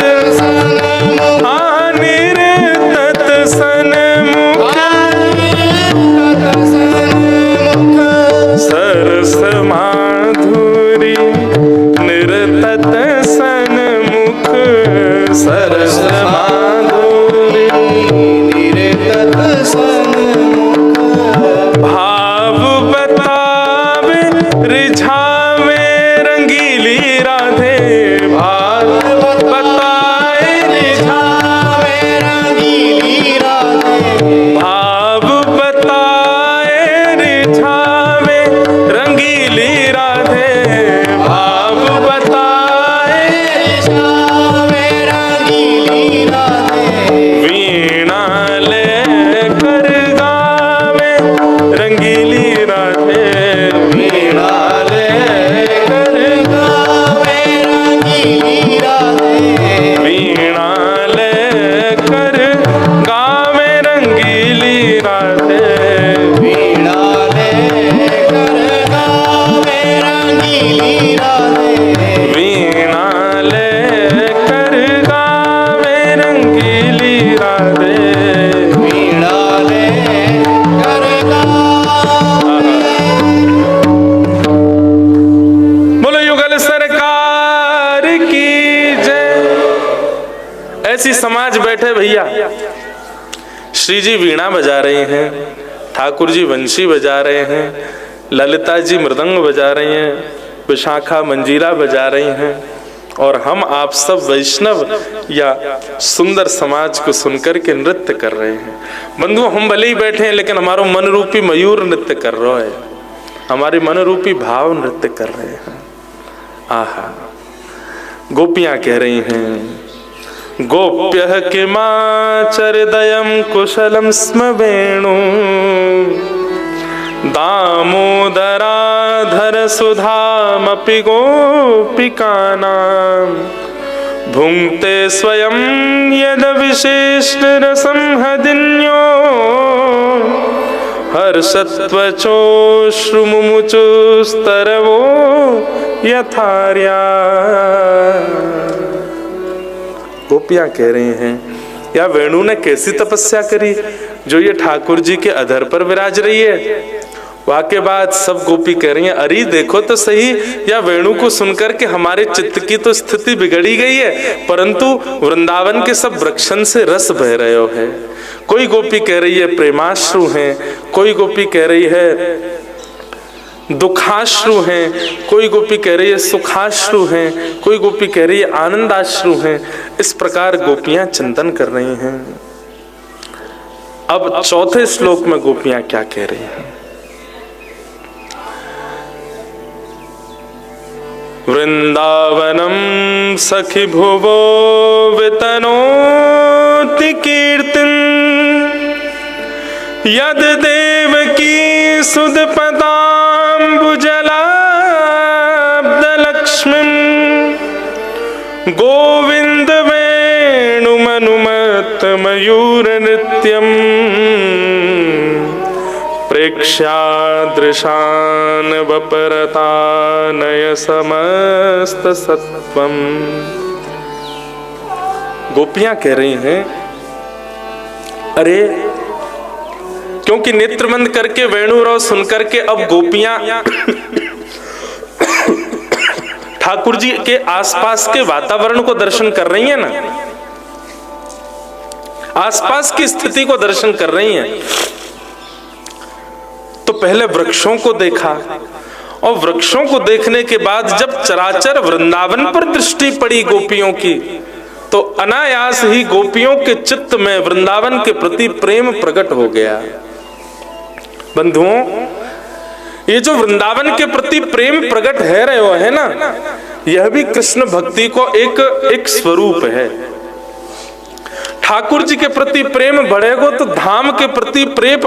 ऐसी समाज बैठे भैया, श्री जी वीणा बजा रहे हैं, ठाकुर जी वंशी बजा रहे हैं, ललिता जी मृदंग बजा रही हैं, विशाखा मंजीरा बजा रही हैं, और हम आप सब वैष्णव या सुंदर समाज को सुनकर के नृत्य कर रहे हैं। बंधुओं, हम भले ही बैठे हैं लेकिन हमारा मन रूपी मयूर नृत्य कर रहा है, हमारे मन रूपी भाव नृत्य कर रहे हैं। आहा, गोपियां कह रही हैं, गोप्यः किमाचरदयं कुशलं स्म वेणु दामोदराधर सुधामपि गोपिकानां भुङ्क्ते स्वयं यद विशेषरसं हदिन्यो हर्षत्वचोश्रुमुमुचुस्तरवो यथार्या। गोपियां कह रही हैं, या वेणु ने कैसी तपस्या करी जो ये ठाकुर जी के अधर पर विराज रही है। वाके बाद सब गोपी कह रही हैं, अरे देखो तो सही, या वेणु को सुनकर के हमारे चित्त की तो स्थिति बिगड़ी गई है, परंतु वृंदावन के सब वृक्षण से रस बह रहे हो है। कोई गोपी कह रही है प्रेमाश्रु हैं, कोई गोपी कह रही है दुखाश्रु हैं, कोई गोपी कह रही है सुखाश्रु हैं, कोई गोपी कह रही है आनंदाश्रु हैं। इस प्रकार गोपियां चिंतन कर रही हैं। अब चौथे श्लोक में गोपियां क्या कह रही हैं? वृंदावनम सखी भुवो वितनोति कीर्तिं यद देवकी सुदपदाम्बुजलाब्धलक्ष्मीं गोविंद वेणुमनुमत मयूर नृत्यं प्रेक्ष्यादृशान वपरतानय समस्त सत्वम। गोपियां कह रही हैं, अरे क्योंकि नेत्र बंद करके वेणु राव सुनकर के अब गोपियां ठाकुर जी के आसपास के वातावरण को दर्शन कर रही हैं ना, आसपास की स्थिति को दर्शन कर रही हैं। तो पहले वृक्षों को देखा, और वृक्षों को देखने के बाद जब चराचर वृंदावन पर दृष्टि पड़ी गोपियों की, तो अनायास ही गोपियों के चित्त में वृंदावन के प्रति प्रेम प्रकट हो गया। बंधुओं, ये जो वृंदावन के प्रति प्रेम प्रकट है रहे हो है ना, यह भी कृष्ण भक्ति को एक स्वरूप है। ठाकुर जी के प्रति प्रेम बढ़ेगा तो धाम के प्रति प्रेम,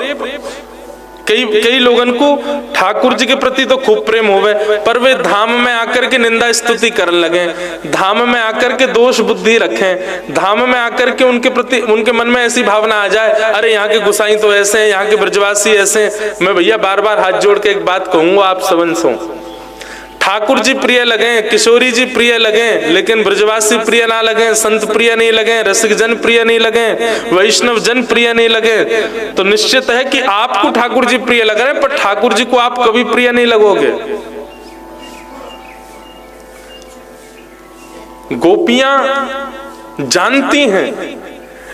कई लोगन को ठाकुर जी के प्रति तो खूब प्रेम होवे, पर वे धाम में आकर के निंदा स्तुति करने लगे, धाम में आकर के दोष बुद्धि रखें, धाम में आकर के उनके प्रति उनके मन में ऐसी भावना आ जाए, अरे यहाँ के गुसाई तो ऐसे हैं, यहाँ के ब्रजवासी ऐसे हैं। मैं भैया बार बार हाथ जोड़ के एक बात कहूंगा, आप सबन सो, ठाकुर जी प्रिय लगे, किशोरी जी प्रिय लगे, लेकिन ब्रजवासी प्रिय ना लगे, संत प्रिय नहीं लगे, रसिक जन प्रिय नहीं लगे, वैष्णव जन प्रिय नहीं लगे, तो निश्चित है कि आपको ठाकुर जी प्रिय लग रहे हैं, पर ठाकुर जी को आप कभी प्रिय नहीं लगोगे। गोपियां जानती हैं,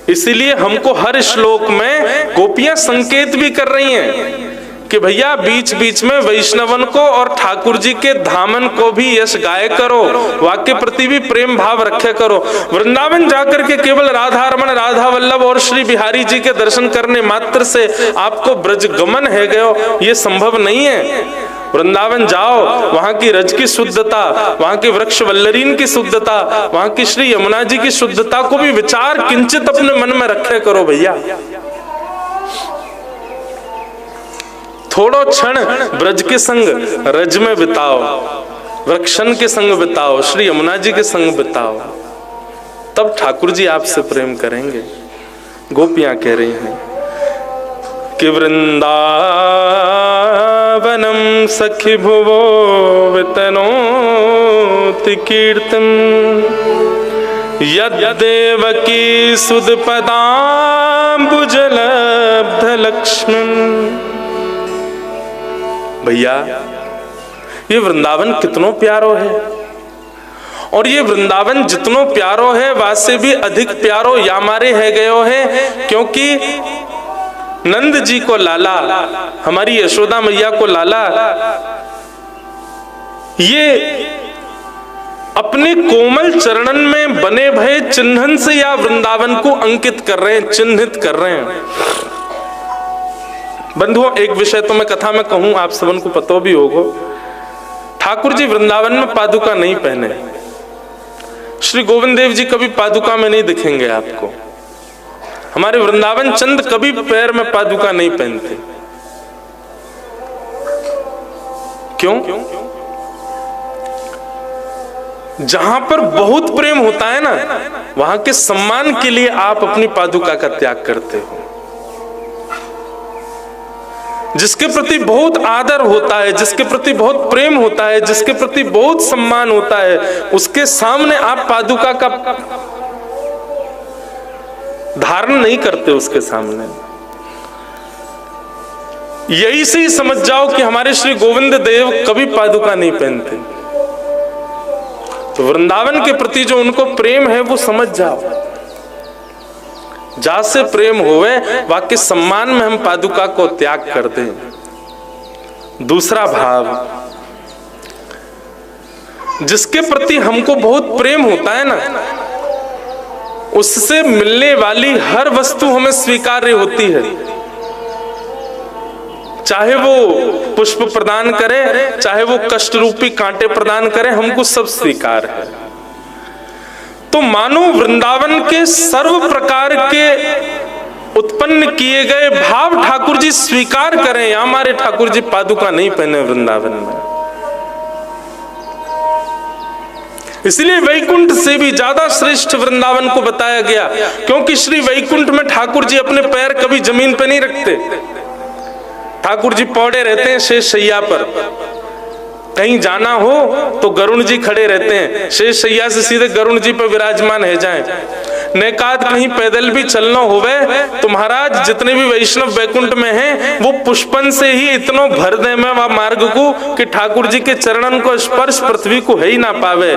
इसीलिए हमको हर श्लोक में गोपियां संकेत भी कर रही हैं कि भैया बीच बीच में वैष्णवन को और ठाकुर जी के धामन को भी यश गाय करो, वाक्य प्रति भी प्रेम भाव रखे करो। वृंदावन जाकर के केवल राधा रमन, राधा वल्लभ और श्री बिहारी जी के दर्शन करने मात्र से आपको ब्रज गमन है गयो, ये संभव नहीं है। वृंदावन जाओ, वहां की रज की शुद्धता, वहां की वृक्ष वल्लरीन की शुद्धता, वहां की श्री यमुना जी की शुद्धता को भी विचार किंचित अपने मन में रखे करो भैया। थोड़ो क्षण ब्रज के संग रज में बिताओ, वृक्षण के संग बिताओ, श्री यमुना जी के संग बिताओ, तब ठाकुर जी आपसे प्रेम करेंगे। गोपियां कह रही हैं कि वृंदावनम सखी भुवो वितनोति कीर्तिं यद्देवकी सुदपदाम्बुजलब्धलक्ष्मीं। भैया ये वृंदावन कितनो प्यारो है, और ये वृंदावन जितनो प्यारो है वासे भी अधिक प्यारो यामारे है गयो है, क्योंकि नंद जी को लाला, हमारी यशोदा मैया को लाला, ये अपने कोमल चरणन में बने भय चिन्हन से या वृंदावन को अंकित कर रहे हैं, चिन्हित कर रहे हैं। बंधुओं, एक विषय तो मैं कथा में कहूं, आप सबन को पता भी होगा, ठाकुर जी वृंदावन में पादुका नहीं पहने। श्री गोविंद देव जी कभी पादुका में नहीं दिखेंगे आपको। हमारे वृंदावन चंद कभी पैर में पादुका नहीं पहनते। क्यों? जहां पर बहुत प्रेम होता है ना, वहां के सम्मान के लिए आप अपनी पादुका का त्याग करते हो। जिसके प्रति बहुत आदर होता है, जिसके प्रति बहुत प्रेम होता है, जिसके प्रति बहुत सम्मान होता है, उसके सामने आप पादुका का धारण नहीं करते उसके सामने। यही से ही समझ जाओ कि हमारे श्री गोविंद देव कभी पादुका नहीं पहनते। तो वृंदावन के प्रति जो उनको प्रेम है वो समझ जाओ। जा से प्रेम होवे वाक्य सम्मान में हम पादुका को त्याग कर दें। दूसरा भाव, जिसके प्रति हमको बहुत प्रेम होता है ना, उससे मिलने वाली हर वस्तु हमें स्वीकार्य होती है। चाहे वो पुष्प प्रदान करे, चाहे वो कष्ट रूपी कांटे प्रदान करे, हमको सब स्वीकार है। तो मानो वृंदावन के सर्व प्रकार के उत्पन्न किए गए भाव ठाकुर जी स्वीकार करें। हमारे ठाकुर जी पादुका नहीं पहने वृंदावन में। इसलिए वैकुंठ से भी ज्यादा श्रेष्ठ वृंदावन को बताया गया, क्योंकि श्री वैकुंठ में ठाकुर जी अपने पैर कभी जमीन पर नहीं रखते। ठाकुर जी पौड़े रहते हैं शेष शैया पर। कहीं जाना हो तो गरुण जी खड़े रहते हैं, शेष शैया से सीधे गरुण जी पर विराजमान है जाएं। नेकाद कहीं पैदल भी चलना होवे तो महाराज जितने भी वैष्णव वैकुंठ में हैं, वो पुष्पन से ही इतनो भर दे में वह मार्ग को कि ठाकुर जी के चरणन को स्पर्श पृथ्वी को है ही ना पावे।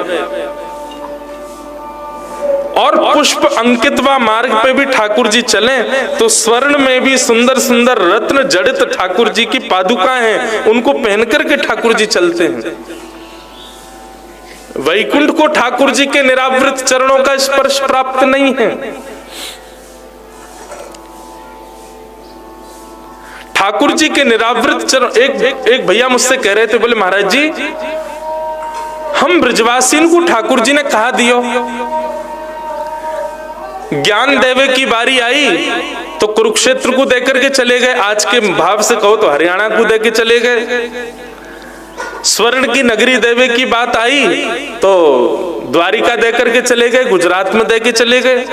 और पुष्प अंकित व मार्ग पे भी ठाकुर जी चले तो स्वर्ण में भी सुंदर सुंदर रत्न जड़ित ठाकुर जी की पादुका हैं, उनको पहन करके ठाकुर जी चलते हैं। वैकुंठ को ठाकुर जी के निरावृत चरणों का स्पर्श प्राप्त नहीं है। ठाकुर जी के निरावृत चरण, एक भैया मुझसे कह रहे थे, बोले महाराज जी हम ब्रजवासियों को ठाकुर जी ने कहा दियो, ज्ञान देवे की बारी आई तो कुरुक्षेत्र को देकर के चले गए, आज के भाव से कहो तो हरियाणा को देके चले गए। स्वर्ण की नगरी देवे की बात आई तो द्वारिका देकर के चले गए, गुजरात में देके चले गए।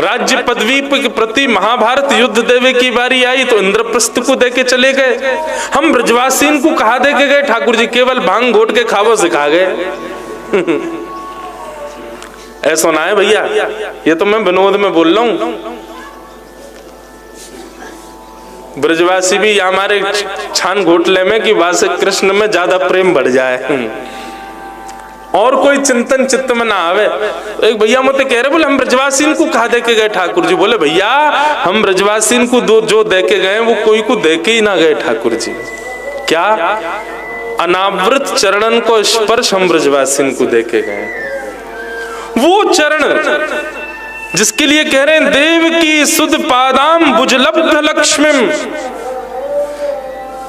राज्य पदवी के प्रति महाभारत युद्ध देवे की बारी आई तो इंद्रप्रस्थ को देके चले गए। हम ब्रजवासियों को कहा देके गए, ठाकुर जी केवल भांग घोट के खावो सिखा गए। ऐसा ना है भैया, ये तो मैं विनोद में बोल रहा हूं। ब्रजवासी भी हमारे छान घोटले में कि वासे कृष्ण में ज्यादा प्रेम बढ़ जाए और कोई चिंतन चित्त में ना आवे। एक भैया मुझे कह रहे, बोले हम ब्रजवासी को कहा देके गए ठाकुर जी। बोले भैया हम ब्रजवासी को जो देके गए वो कोई को देके ही ना गए ठाकुर जी। क्या? अनावृत चरणन को स्पर्श हम ब्रजवासी को देके गए। वो चरण जिसके लिए कह रहे हैं देव की सुध पादाम बुजलब्ध लक्ष्मीम,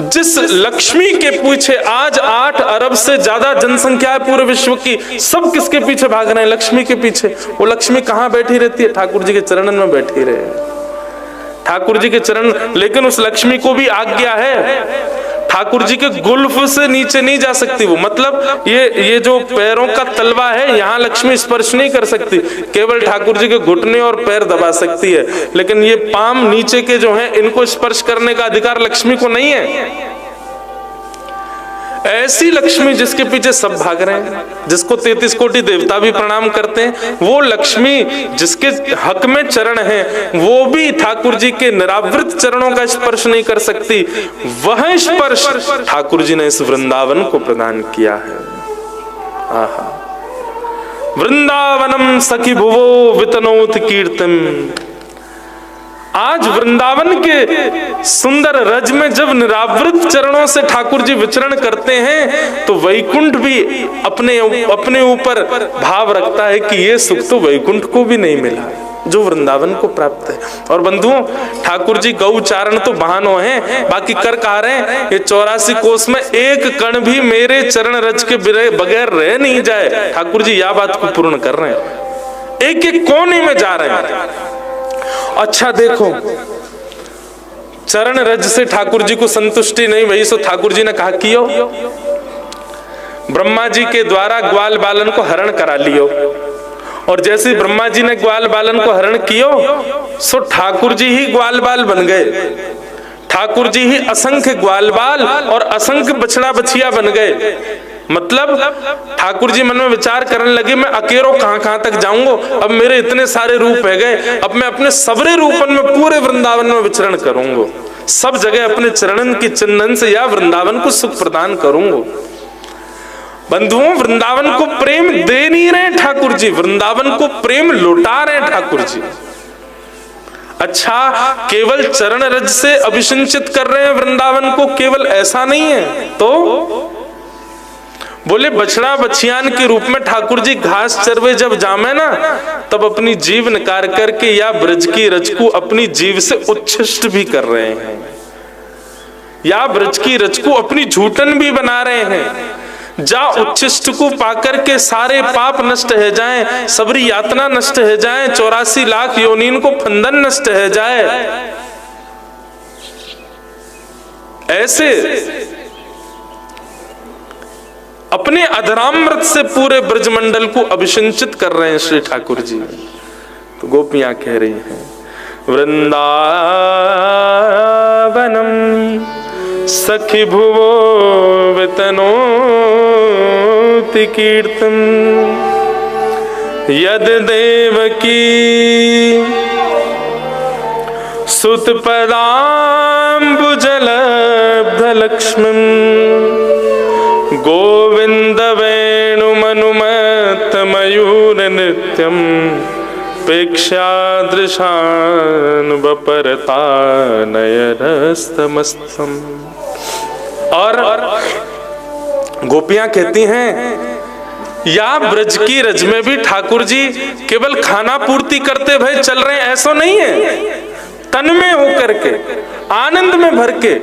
जिस लक्ष्मी के पीछे आज 8 अरब से ज्यादा जनसंख्या है पूरे विश्व की, सब किसके पीछे भाग रहे हैं? लक्ष्मी के पीछे। वो लक्ष्मी कहां बैठी रहती है? ठाकुर जी के चरणन में बैठी रहे। ठाकुर जी के चरण, लेकिन उस लक्ष्मी को भी आज्ञा है ठाकुर जी के गुल्फ से नीचे नहीं जा सकती वो। मतलब ये जो पैरों का तलवा है, यहाँ लक्ष्मी स्पर्श नहीं कर सकती, केवल ठाकुर जी के घुटने और पैर दबा सकती है, लेकिन ये पाम नीचे के जो हैं इनको स्पर्श करने का अधिकार लक्ष्मी को नहीं है। ऐसी लक्ष्मी जिसके पीछे सब भाग रहे हैं, जिसको 33 कोटि देवता भी प्रणाम करते हैं, वो लक्ष्मी जिसके हक में चरण है, वो भी ठाकुर जी के निरावृत चरणों का स्पर्श नहीं कर सकती। वह स्पर्श ठाकुर जी ने इस वृंदावन को प्रदान किया है। आहा, वृंदावनम सखी भुवो वितनोत कीर्तन। आज वृंदावन के सुंदर रज में जब निरावृत चरणों से ठाकुर जी विचरण करते हैं तो वैकुंठ भी अपने ऊपर भाव रखता है कि ये सुख तो वैकुंठ को भी नहीं मिला जो वृंदावन को प्राप्त है। और बंधुओं, ठाकुर जी गौचारण तो बहानों हैं, बाकी कर कहा रहे हैं, ये 84 कोस में एक कण भी मेरे चरण रज के बगैर रह नहीं जाए। ठाकुर जी यह बात को पूर्ण कर रहे हैं, एक एक कोने में जा रहे हैं। अच्छा देखो, चरण रज से ठाकुर जी को संतुष्टि नहीं भई, सो ठाकुर जी ने कहा कियो, ब्रह्मा जी के द्वारा ग्वाल बालन को हरण करा लियो। और जैसे ब्रह्मा जी ने ग्वाल बालन को हरण कियो, सो ठाकुर जी ही ग्वाल बाल बन गए। ठाकुर जी ही असंख्य ग्वाल बाल और असंख्य बछड़ा बछिया बन गए। मतलब ठाकुर जी मन में विचार करने लगे, मैं अकेलो कहां कहां तक जाऊंगा, अब मेरे इतने सारे रूप है गए, अब मैं अपने सबरे रूपन में पूरे वृंदावन में विचरण करूंगा, सब जगह अपने चरणन की चंदन से या वृंदावन को सुख प्रदान करूंगा। बंधुओं, वृंदावन को प्रेम दे नहीं रहे ठाकुर जी, वृंदावन को प्रेम लौटा रहे ठाकुर जी। अच्छा, केवल चरण रज से अभिषिंचित कर रहे हैं वृंदावन को, केवल ऐसा नहीं है, तो बोले बछड़ा बछियान के रूप में ठाकुर जी घास चरवे जब जामे ना, तब अपनी जीव निकार करके या ब्रज की रज को अपनी जीव से उच्छिष्ट भी कर रहे हैं, या ब्रज की रज को अपनी झूठन भी बना रहे हैं। जा उच्छिष्ट को पाकर के सारे पाप नष्ट है जाएं, सबरी यातना नष्ट है जाएं, 84 लाख योनिन को फंदन नष्ट है जाए। ऐसे अपने अधरामृत से पूरे ब्रजमंडल को अभिषिंचित कर रहे हैं श्री ठाकुर जी। तो गोपियां कह रही हैं, वृंदावनम सखी भुवो वितनोति कीर्तन, यद देवकी सुत पदाम्बुजलब्ध लक्ष्मण, गोविंद वेणु मनुमत मयूर नित्यम, पेक्षादृशान बपरता नयनस्तमस्तम। और गोपियां कहती हैं, या ब्रज की रज में भी ठाकुर जी केवल खाना पूर्ति करते भय चल रहे हैं, ऐसा नहीं है। तन में होकर के, आनंद में भर के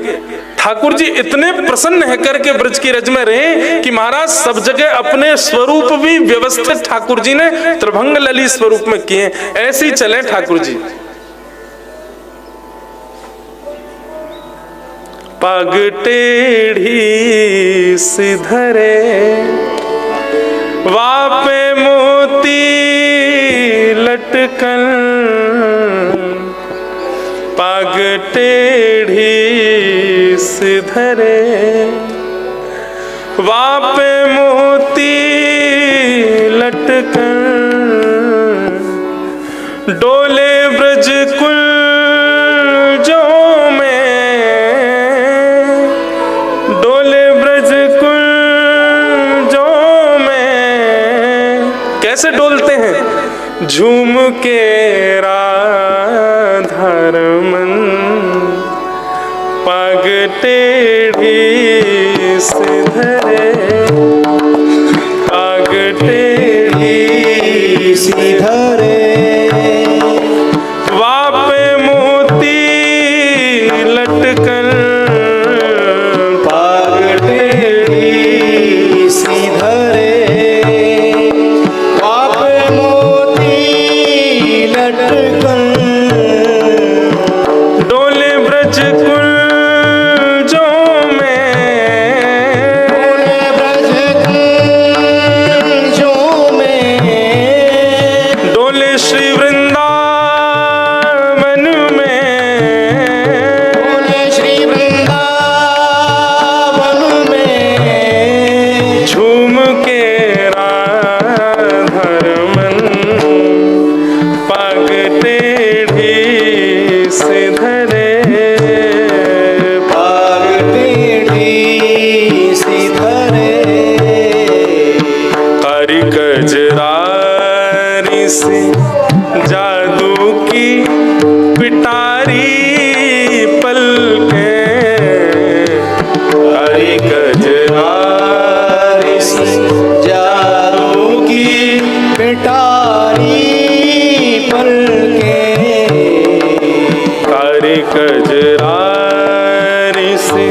ठाकुर जी इतने प्रसन्न है करके ब्रज की रज में रहे कि महाराज सब जगह अपने स्वरूप भी व्यवस्थित ठाकुर जी ने त्रिभंग लली स्वरूप में किए। ऐसे ही चले ठाकुर जी। पग टेढ़ी सिधरे वापे मोती लटकन, पग टेढ़ी सिधरे वापे मोती लटकन, डोले ब्रज कुंजों में, डोले ब्रज कुंजों में। कैसे डोलते हैं? झूम के राधारमन, पग टेढ़ी सिधरे, पग टेढ़ी सिधरे, वापे मोती लटकन, पग टेढ़ी सिधरे, वापे मोती लटकन, डोले ब्रज कुंजों में, डोले ब्रज कुंजों में, डोले श्री वृंदावन में, डोले श्री वृंदावन में, झूम के राधारमन, पग टेढ़ी सिधरे, पग टेढ़ी सिधरे, कजरारी सी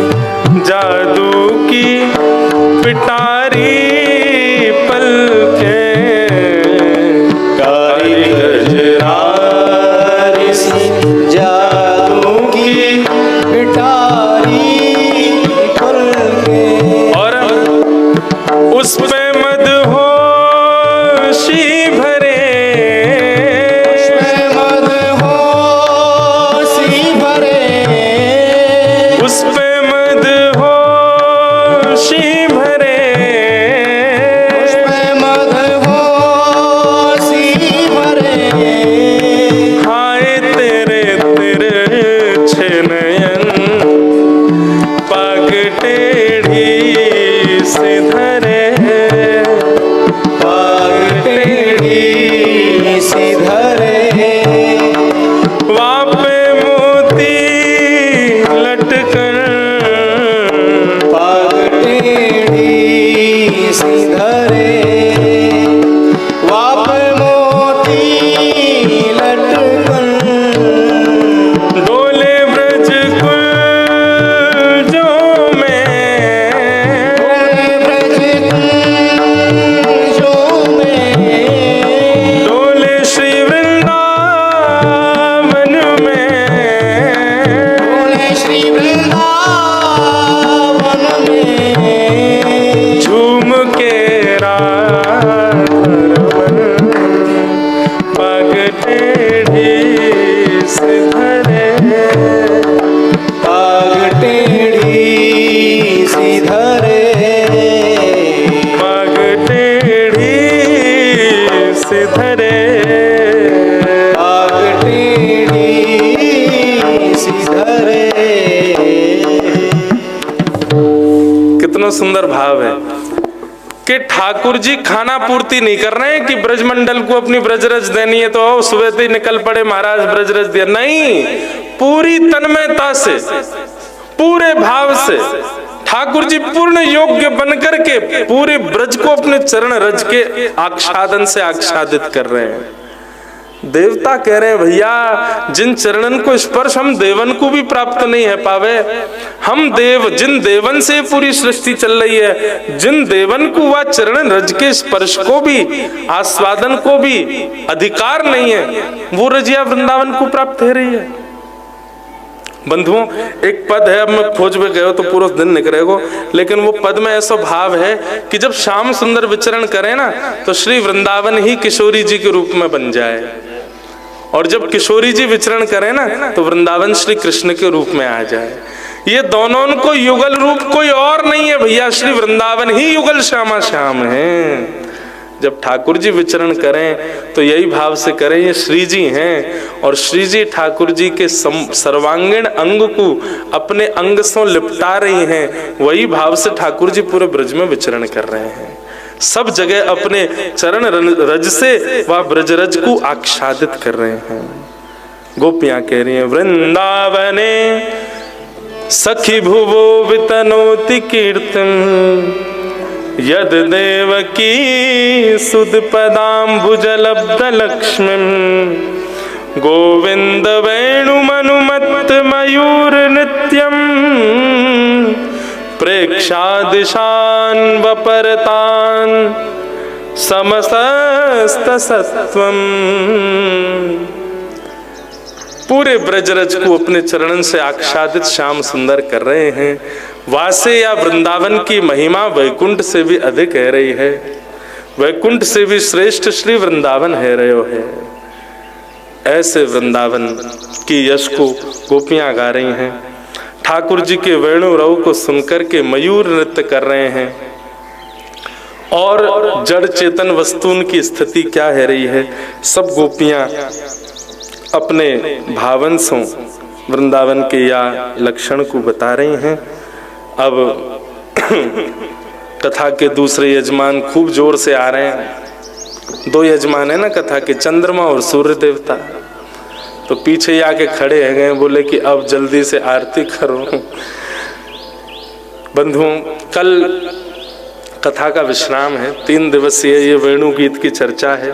जादू की पिटारी पलकें, कारी कजरारी सी जादू की पिटारी पलकें। और उस पे मदहोशी भरे, मदहोशी भरे, उस पे मदहोशी भरे, मदहोशी भरे। हाय तेरे तेरे छे नयन पग टेढ़ी से धरे, पग टेढ़ी सी धरे, वहाँ पे मोती लटकन, पग टेढ़ी सी धरे, वाप मोती लटकन। डोले ब्रज कुंजों में, डोले ब्रज कुंजों में, डोले श्री वृंदावन में, डोले श्री वृंदावन में। झूम के राधरवन पग टेढ़ी से धरे, पग टेढ़ी सी धरे, पग टेढ़ी से धरे। पग टेढ़ी सी धरे। कितना सुंदर भाव है कि ठाकुर जी खाना पूर्ति नहीं कर रहे हैं कि ब्रजमंडल को अपनी ब्रजरज देनी है तो आओ सुबह से ही निकल पड़े महाराज ब्रजरज दिया, नहीं, पूरी तन्मयता से पूरे भाव से ठाकुर जी पूर्ण योग्य बनकर के पूरे ब्रज को अपने चरण रज के आच्छादन से आच्छादित कर रहे हैं। देवता कह रहे हैं भैया जिन चरणन को स्पर्श हम देवन को भी प्राप्त नहीं है पावे, हम देव जिन देवन से पूरी सृष्टि चल रही है, जिन देवन को वह चरण रज के स्पर्श को भी आस्वादन को भी अधिकार नहीं है, वो रजिया वृंदावन को प्राप्त हो रही है। बंधुओं एक पद है, अब मैं खोज में गए तो पूरा दिन निकलेगा, लेकिन वो पद में ऐसा भाव है कि जब श्याम सुंदर विचरण करें ना तो श्री वृंदावन ही किशोरी जी के रूप में बन जाए, और जब किशोरी जी विचरण करें ना तो वृंदावन श्री कृष्ण के रूप में आ जाए। ये दोनों को युगल रूप कोई और नहीं है भैया, श्री वृंदावन ही युगल श्यामा श्याम है। जब ठाकुर जी विचरण करें तो यही भाव से करें ये श्री जी हैं, और श्री जी ठाकुर जी के सर्वांगीण अंग को अपने अंग से लिपटा रही हैं, वही भाव से ठाकुर जी पूरे ब्रज में विचरण कर रहे हैं। सब जगह अपने चरण रज से वह ब्रजरज को आच्छादित कर रहे हैं। गोपियां कह रही हैं वृंदावने सखी भुवो वितनोति कीर्तन, यद देवकी सुद पदाम्बुजलब्ध लक्ष्मीं, गोविंद वेणुमनुमत्त मयूर नित्यं, प्रेक्षादिशान वपरतान समस्तसत्वम। पूरे ब्रजरज को अपने चरणन से आच्छादित श्याम सुंदर कर रहे हैं। वासे या वृंदावन की महिमा वैकुंठ से भी अधिक है रही है, वैकुंठ से भी श्रेष्ठ श्री वृंदावन है रहे हो है। ऐसे वृंदावन की यश को गोपियां गा रही हैं, ठाकुर जी के वेणु रव को सुनकर के मयूर नृत्य कर रहे हैं। और जड़ चेतन वस्तुन की स्थिति क्या है रही है, सब गोपियां अपने भावंशों वृंदावन के या लक्षण को बता रही हैं। अब कथा के दूसरे यजमान खूब जोर से आ रहे हैं। दो यजमान है ना कथा के, चंद्रमा और सूर्य देवता, तो पीछे आके खड़े हैं गए, बोले कि अब जल्दी से आरती करो। बंधुओं कल कथा का विश्राम है, 3 दिवसीय ये वेणु गीत की चर्चा है।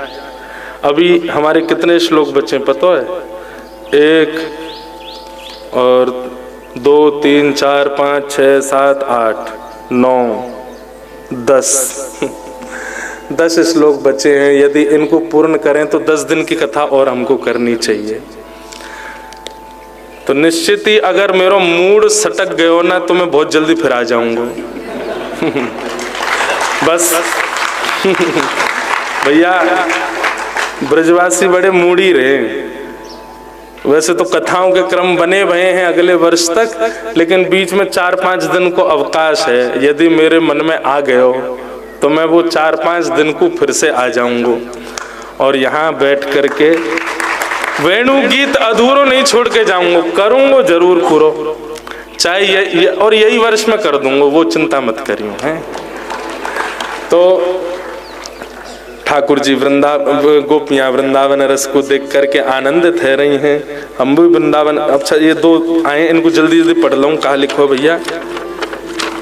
अभी हमारे कितने श्लोक बचे पता है? 1 और 2 3 4 5 6 7 8 9 10 10 श्लोक बचे हैं। यदि इनको पूर्ण करें तो 10 दिन की कथा और हमको करनी चाहिए। तो निश्चित ही अगर मेरा मूड सटक गयो ना तो मैं बहुत जल्दी फिर आ जाऊंगा। बस भैया ब्रजवासी बड़े मूडी रहे। वैसे तो कथाओं के क्रम बने भए हैं अगले वर्ष तक, लेकिन बीच में 4-5 दिन को अवकाश है। यदि मेरे मन में आ गयो तो मैं वो 4-5 दिन को फिर से आ जाऊंगा और यहाँ बैठ करके वेणु गीत अधूरो नहीं छोड़ के जाऊंगा, करूंगा जरूर पूरो, चाहे और यही वर्ष में कर दूंगा, वो चिंता मत करियो है। तो ठाकुर जी गोपियां वृंदावन रस को देख करके आनंदित है रही हैं। हम भी वृंदावन। अच्छा ये 2 आए, इनको जल्दी जल्दी पढ़ लूं। कहा लिखो भैया,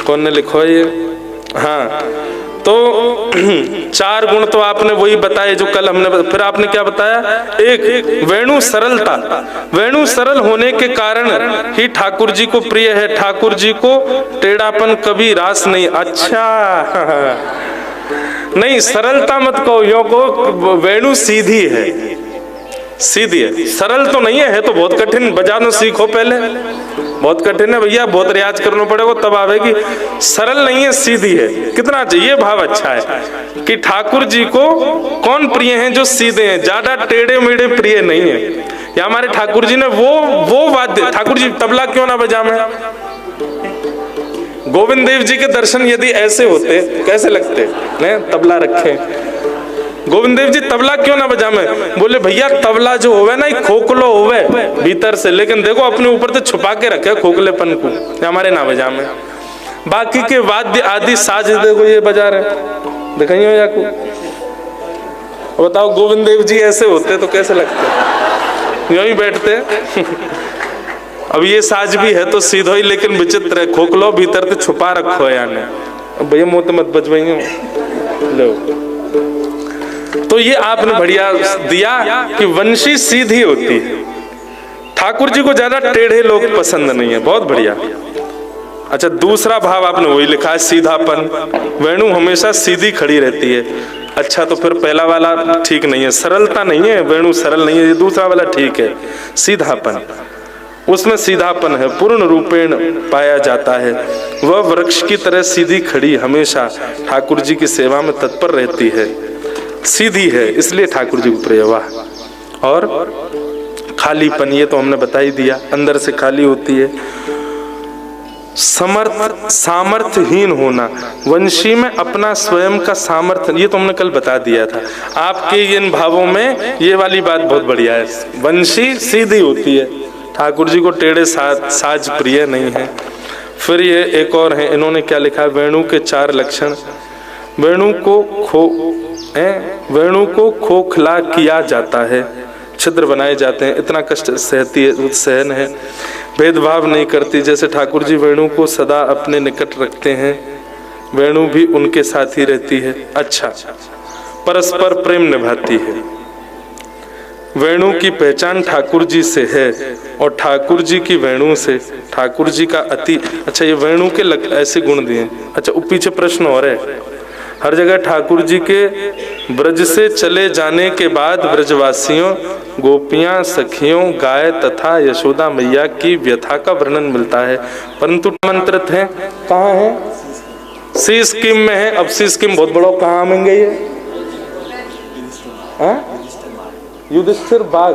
कौन ने लिखो ये? हाँ, तो 4 गुण तो आपने वही बताए जो कल हमने। फिर आपने क्या बताया? एक वेणु सरलता। वेणु सरल होने के कारण ही ठाकुर जी को प्रिय है। ठाकुर जी को टेढ़ापन कभी रास नहीं। अच्छा नहीं, सरलता मत कहो, यो को वेणु सीधी है, सीधी है, सरल तो नहीं है तो बहुत कठिन। बजाना सीखो पहले, बहुत कठिन है भैया, बहुत रियाज करना पड़ेगा तब आवेगी। सरल नहीं है, सीधी है। कितना चाहिए भाव अच्छा है कि ठाकुर जी को कौन प्रिय हैं? जो सीधे हैं, ज्यादा टेढ़े मेढ़े प्रिय नहीं है। या हमारे ठाकुर जी ने वो वाद्य, ठाकुर जी तबला क्यों ना बजावे? गोविंद देव जी के दर्शन यदि ऐसे होते कैसे लगते? नहीं, तबला रखे। गोविंद देव जी तबला क्यों ना बजावे? बोले भैया तबला जो होवे ना खोखलो होवे भीतर से, लेकिन देखो अपने ऊपर तो छुपा के रखे खोखलेपन को, हमारे ना बजावे। बाकी के वाद्य आदि साज देखो ये बजा रहे, दिखाइए या को बताओ। गोविंद देव जी ऐसे होते तो कैसे लगते? यूं ही बैठते। अब ये साज भी है तो सीधो ही, लेकिन विचित्र है, खोखलो भीतर तो छुपा रखो है यानी। अब भैया मुंह तो मत बजवाइए लो। तो ये आपने बढ़िया दिया कि वंशी सीधी होती है। ठाकुर जी को ज्यादा टेढ़े लोग पसंद नहीं है, बहुत बढ़िया। अच्छा दूसरा भाव आपने वही लिखा है, सीधापन। वेणु हमेशा सीधी खड़ी रहती है। अच्छा तो फिर पहला वाला ठीक नहीं है, सरलता नहीं है, वेणु सरल नहीं है। ये दूसरा वाला ठीक है, सीधापन। उसमें सीधापन है, पूर्ण रूपेण पाया जाता है। वह वृक्ष की तरह सीधी खड़ी हमेशा ठाकुर जी की सेवा में तत्पर रहती है। सीधी है इसलिए ठाकुर जी को प्रिय। वाह। और खालीपन, ये तो हमने बता ही दिया, अंदर से खाली होती है। सामर्थ्यहीन होना, वंशी में अपना स्वयं का सामर्थ्य, ये तो हमने कल बता दिया था। आपके इन भावों में ये वाली बात बहुत बढ़िया है। वंशी सीधी होती है, ठाकुर जी को टेढ़े साज प्रिय नहीं है। फिर ये एक और है, इन्होंने क्या लिखा? वेणु के 4 लक्षण। वेणु को खोखला किया जाता है, छिद्र बनाए जाते हैं, इतना कष्ट सहती है, सहन है, भेदभाव नहीं करती। जैसे ठाकुर जी वेणु को सदा अपने निकट रखते हैं, वेणु भी उनके साथ ही रहती है। अच्छा, परस्पर प्रेम निभाती है। वेणु की पहचान ठाकुर जी से है और ठाकुर जी की वेणु से। ठाकुर जी का अति। अच्छा ये वेणु के ऐसे गुण दिए। अच्छा पीछे प्रश्न और है। हर जगह ठाकुर जी के ब्रज से चले जाने के बाद ब्रजवासियों, गोपियां, सखियों, गाय तथा यशोदा मैया की व्यथा का वर्णन मिलता है, परंतु आमंत्रित हैं। कहाँ है? सी स्कीम में है। अब सी स्कीम बहुत बड़ा, कहाँ में गई है? युधिष्ठिर बाग,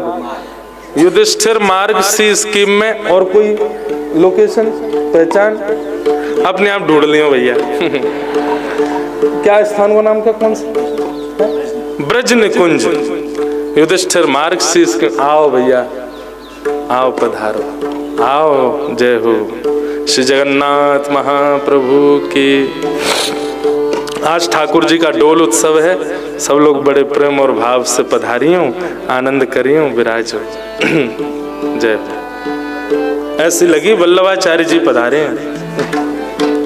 युधिष्ठिर मार्ग सी स्कीम में। और कोई लोकेशन पहचान अपने आप ढूंढ लियो भैया। क्या स्थान का नाम क्या, कौन सा? ब्रज निकुंज, युधिष्ठिर मार्ग सी स्कीम। आओ भैया, आओ पधारो, आओ। जय हो श्री जगन्नाथ महाप्रभु की। आज ठाकुर जी का डोल उत्सव है, सब लोग बड़े प्रेम और भाव से पधारियों, आनंद करियों, विराजो। जय। ऐसी लगी वल्लभाचार्य जी पधारे हैं।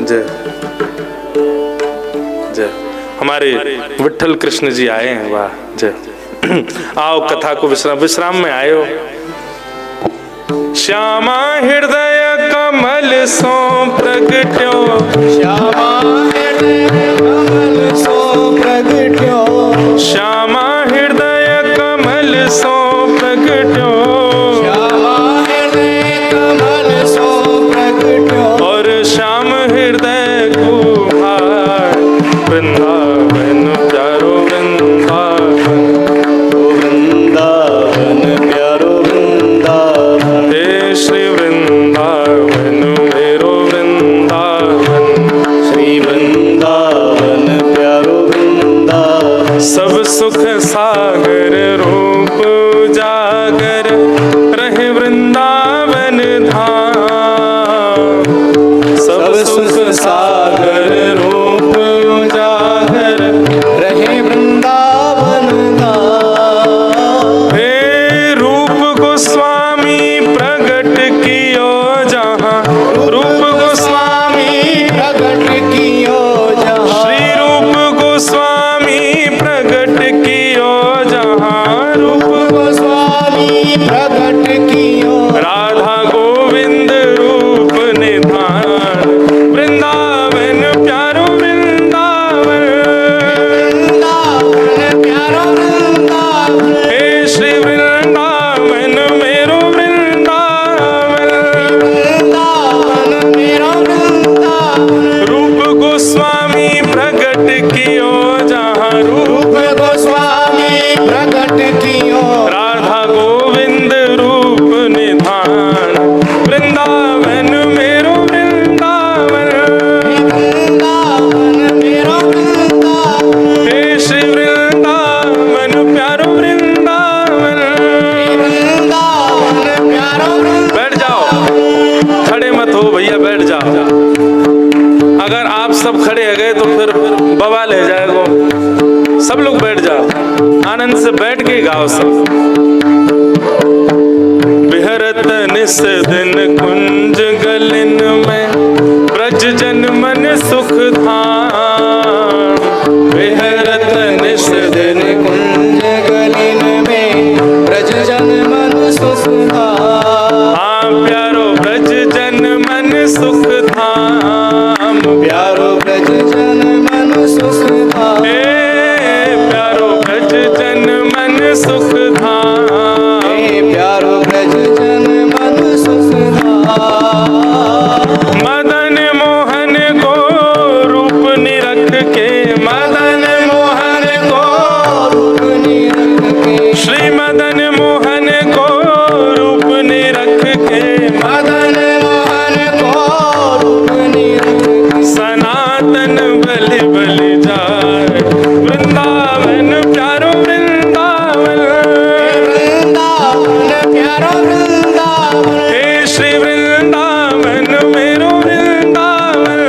जय जय। हमारे विठल कृष्ण जी आए हैं। वाह। जय। आओ कथा को विश्राम में आए हो। श्यामा हृदय कमल सो प्रगट्यो, श्यामा हृदय कमल सो प्रगट्यो, श्यामा हृदय कमल सो प्रगट्यो, श्यामा हृदय कमल सो प्रगट्यो, और श्याम हृदय कुहार वृंदावन प्यारो वृंदावन, वृंदावन प्यारो वृंदावन, हे श्री वृंदावन मेरो वृंदावन, श्री वृंदावन प्यारो वृंदावन, सब सुख सागर रूप जागर रहे वृंदावन धाम, सब सुख सागर रूप जागर रहे वृंदावन धाम। हे रूप गोस्वामी प्रगट कियो जहाँ, रूप गोस्वामी प्रगट कियो जहाँ, श्री रूप गोस्वामी प्रगट कियो जहाँ, रूप गोस्वामी प्रगट कियो, राधा गोविंद रूप निधान, वृंदावन प्यारो वृंदावन, वृंदावन प्यारो वृंदावन, हे श्री वृंदावन मेरो वृंदावन, वृंदावन मेरा वृंदावन, रूप गोस्वामी प्रगट कियो जहाँ, रूप गोस्वामी प्रगट कियो, राधा गोविंद रूप निधान, वृंदावन मेरो वृंदावन, वृंदावन मेरा वृंदावन, हे श्री वृंदावन प्यारो वृंदावन। वृंदावन प्यारो वृंदावन। बैठ जाओ, खड़े मत हो भैया, बैठ जाओ। अगर आप सब खड़े हो गए तो फिर बवाल हो जाएगा। सब लोग बैठ जाओ, आनंद से बैठ के गाओ सब। बिहरत निस दिन कुंज गलिन में, ब्रज जन मन सुख धाम, बिहरत निस दिन कुंज गलिन में ब्रज जन मन सुख धाम, हाँ प्यारो ब्रज जन मन सुख धाम, प्यारो ब्रज जन मन सुख धाम, हे प्यारो ब्रज जन मन सुख धाम, हे प्यारो ब्रज जन मन सुख धाम। मदन मोहन को रूप निरख के, मदन मोहन को, रूप निरख के, श्री मदन मोहन को रूप निरख के, मदन मोहन को रूप निरख के, सनातन बलि बलि जाए, वृंदावन प्यारो वृंदावन, वृंदावन प्यारो वृंदावन, हे श्री वृंदावन मेरो वृंदावन,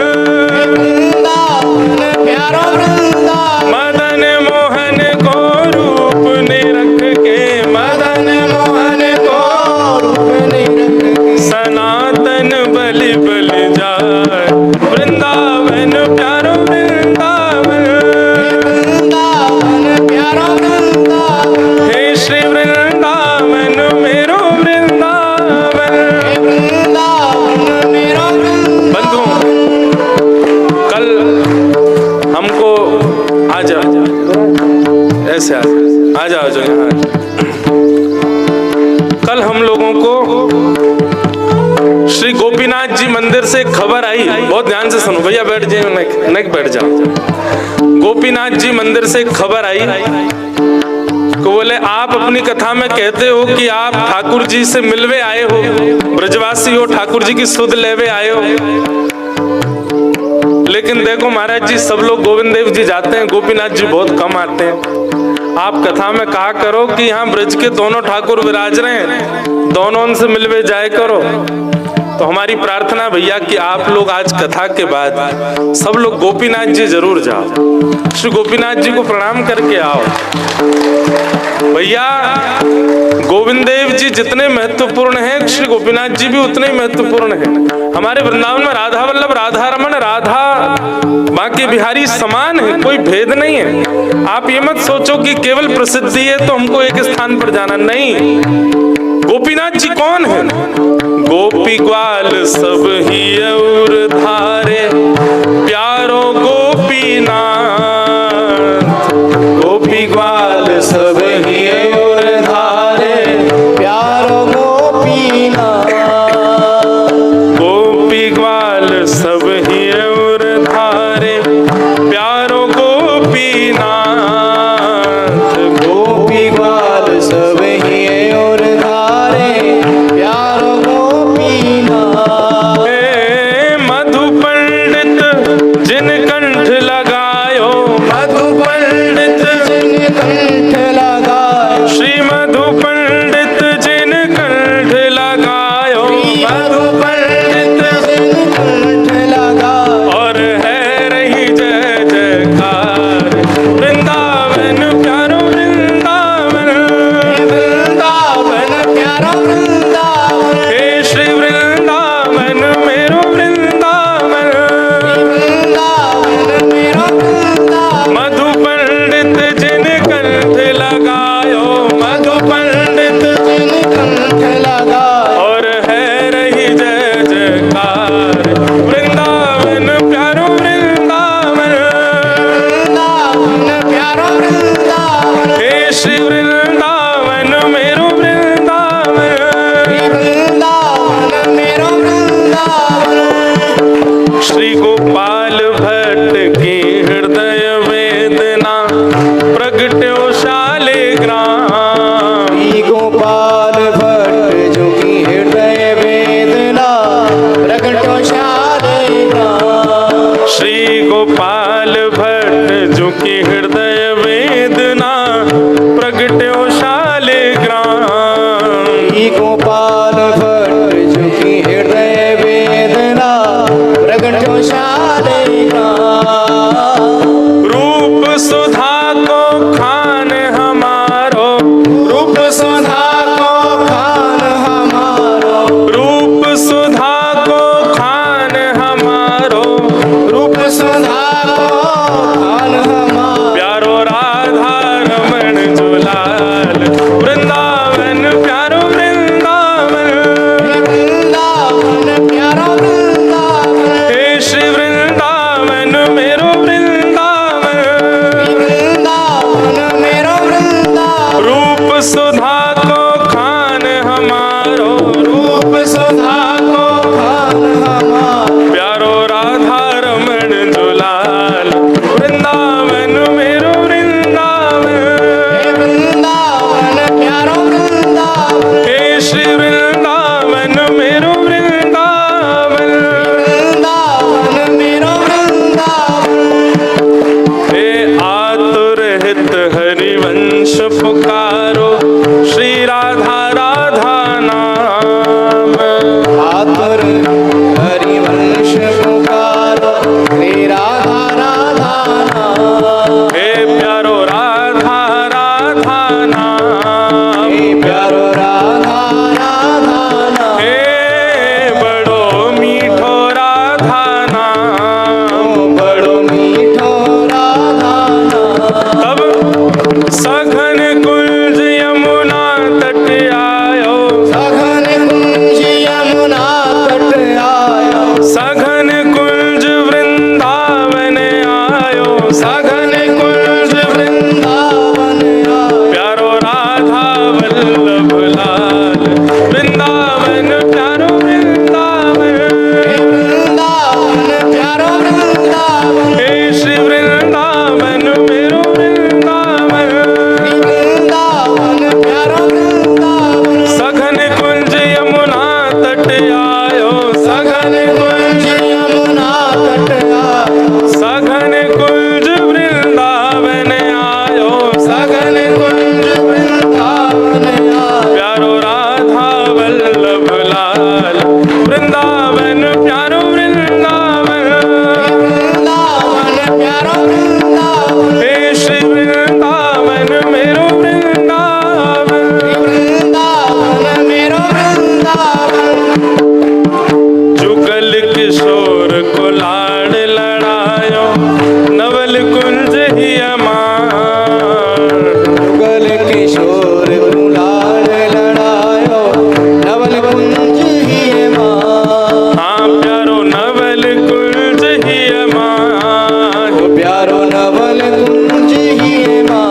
वृंदावन प्यारो वृंदावन, मदन मोहन को रूप निरख के, मदन मोहन को रूप निरख के, सनातन बलि बलि जाए, वृंदावन प्यारो वृंदावन, वृंदावन प्यारो वृंदावन, हे श्री वृंदावन मेरो वृंदावन। वृंदावन मेरा बंधु, कल हमको आ जाओ, ऐसे आ जाओ जो यहाँ। कल हम लोगों को श्री गोपीनाथ जी मंदिर से खबर आई, बहुत ध्यान से सुनो भैया, बैठ जाइए, नहीं बैठ जाओ। गोपीनाथ जी मंदिर से खबर आई कि बोले आप अपनी कथा में कहते हो कि आप ठाकुर जी से मिलवे आए हो, ब्रजवासी हो, ठाकुर जी की सुध लेवे आए हो, लेकिन देखो महाराज जी सब लोग गोविंद देव जी जाते हैं, गोपीनाथ जी बहुत कम आते हैं। आप कथा में कहा करो कि यहाँ ब्रज के दोनों ठाकुर विराज रहे हैं, दोनों उनसे मिलवे जाए करो। तो हमारी प्रार्थना भैया कि आप लोग आज कथा के बाद सब लोग गोपीनाथ जी जरूर जाओ, श्री गोपीनाथ जी को प्रणाम करके आओ। भैया गोविंद देव जी जितने महत्वपूर्ण हैं, श्री गोपीनाथ जी भी उतने ही महत्वपूर्ण हैं। हमारे वृंदावन में राधा वल्लभ, राधा रमन, राधा बांके बिहारी समान है, कोई भेद नहीं है। आप ये मत सोचो कि केवल प्रसिद्धि है तो हमको एक स्थान पर जाना, नहीं। गोपीनाथ जी कौन है? गोपी ग्वाल सब ही और धारे, प्यारो गोपीनाथ। गोपी ग्वाल सब ही और धारे, प्यारो गोपीनाथ। गोपी ग्वाल सब ही और धारे, प्यारो गोपीनाथ। गोपी ग्वाल सब ही और धारे, प्यारो गोपीनाथ। हे मधु पंडित जिन कंठ लगायो, मधु पंडित जिन कंठ लगायो, श्री मधु पंडित जिन कंठ लगायो, मधु पंडित जिन कंठ लगायो। और है रही जय जयकार, वृंदावन प्यारो वृंदावन। वृंदावन प्यारा वृंदावन, हे श्री वृंदावन मेरो वृंदावन। वृंदावन मेरा वृंदावन। मधु पंडित जिन कंठ लगायो, मधु पंडित जिन कंठ लगायो, और है रही जय जयकार, वृंदावन प्यारो वृंदावन। वृंदावन प्यारा वृंदावन। हे श्री वृंदावन मेरो वृंदावन। वृंदावन मेरा वृंदावन। श्री गोपाल भट्ट की हृदय वेदना, प्रगट्यो शालिग्राम। श्री गोपाल भट्ट जो की हृदय वेदना, प्रगटो शालिग्राम। श्री गोपाल भट्ट जो की हृदय वेदना, प्रगट्यो शालिग्राम। श्री गोपाल भट्ट जो की हृदय वेदना, प्रगटो शालिग्राम। रूप सुधा को खान हमारो, रूप सुधा को खान हमारो, रूप सुधा को खान हमारो। रूप सुधा को खान हमारो। प्यारो धवल कुंज ही माँ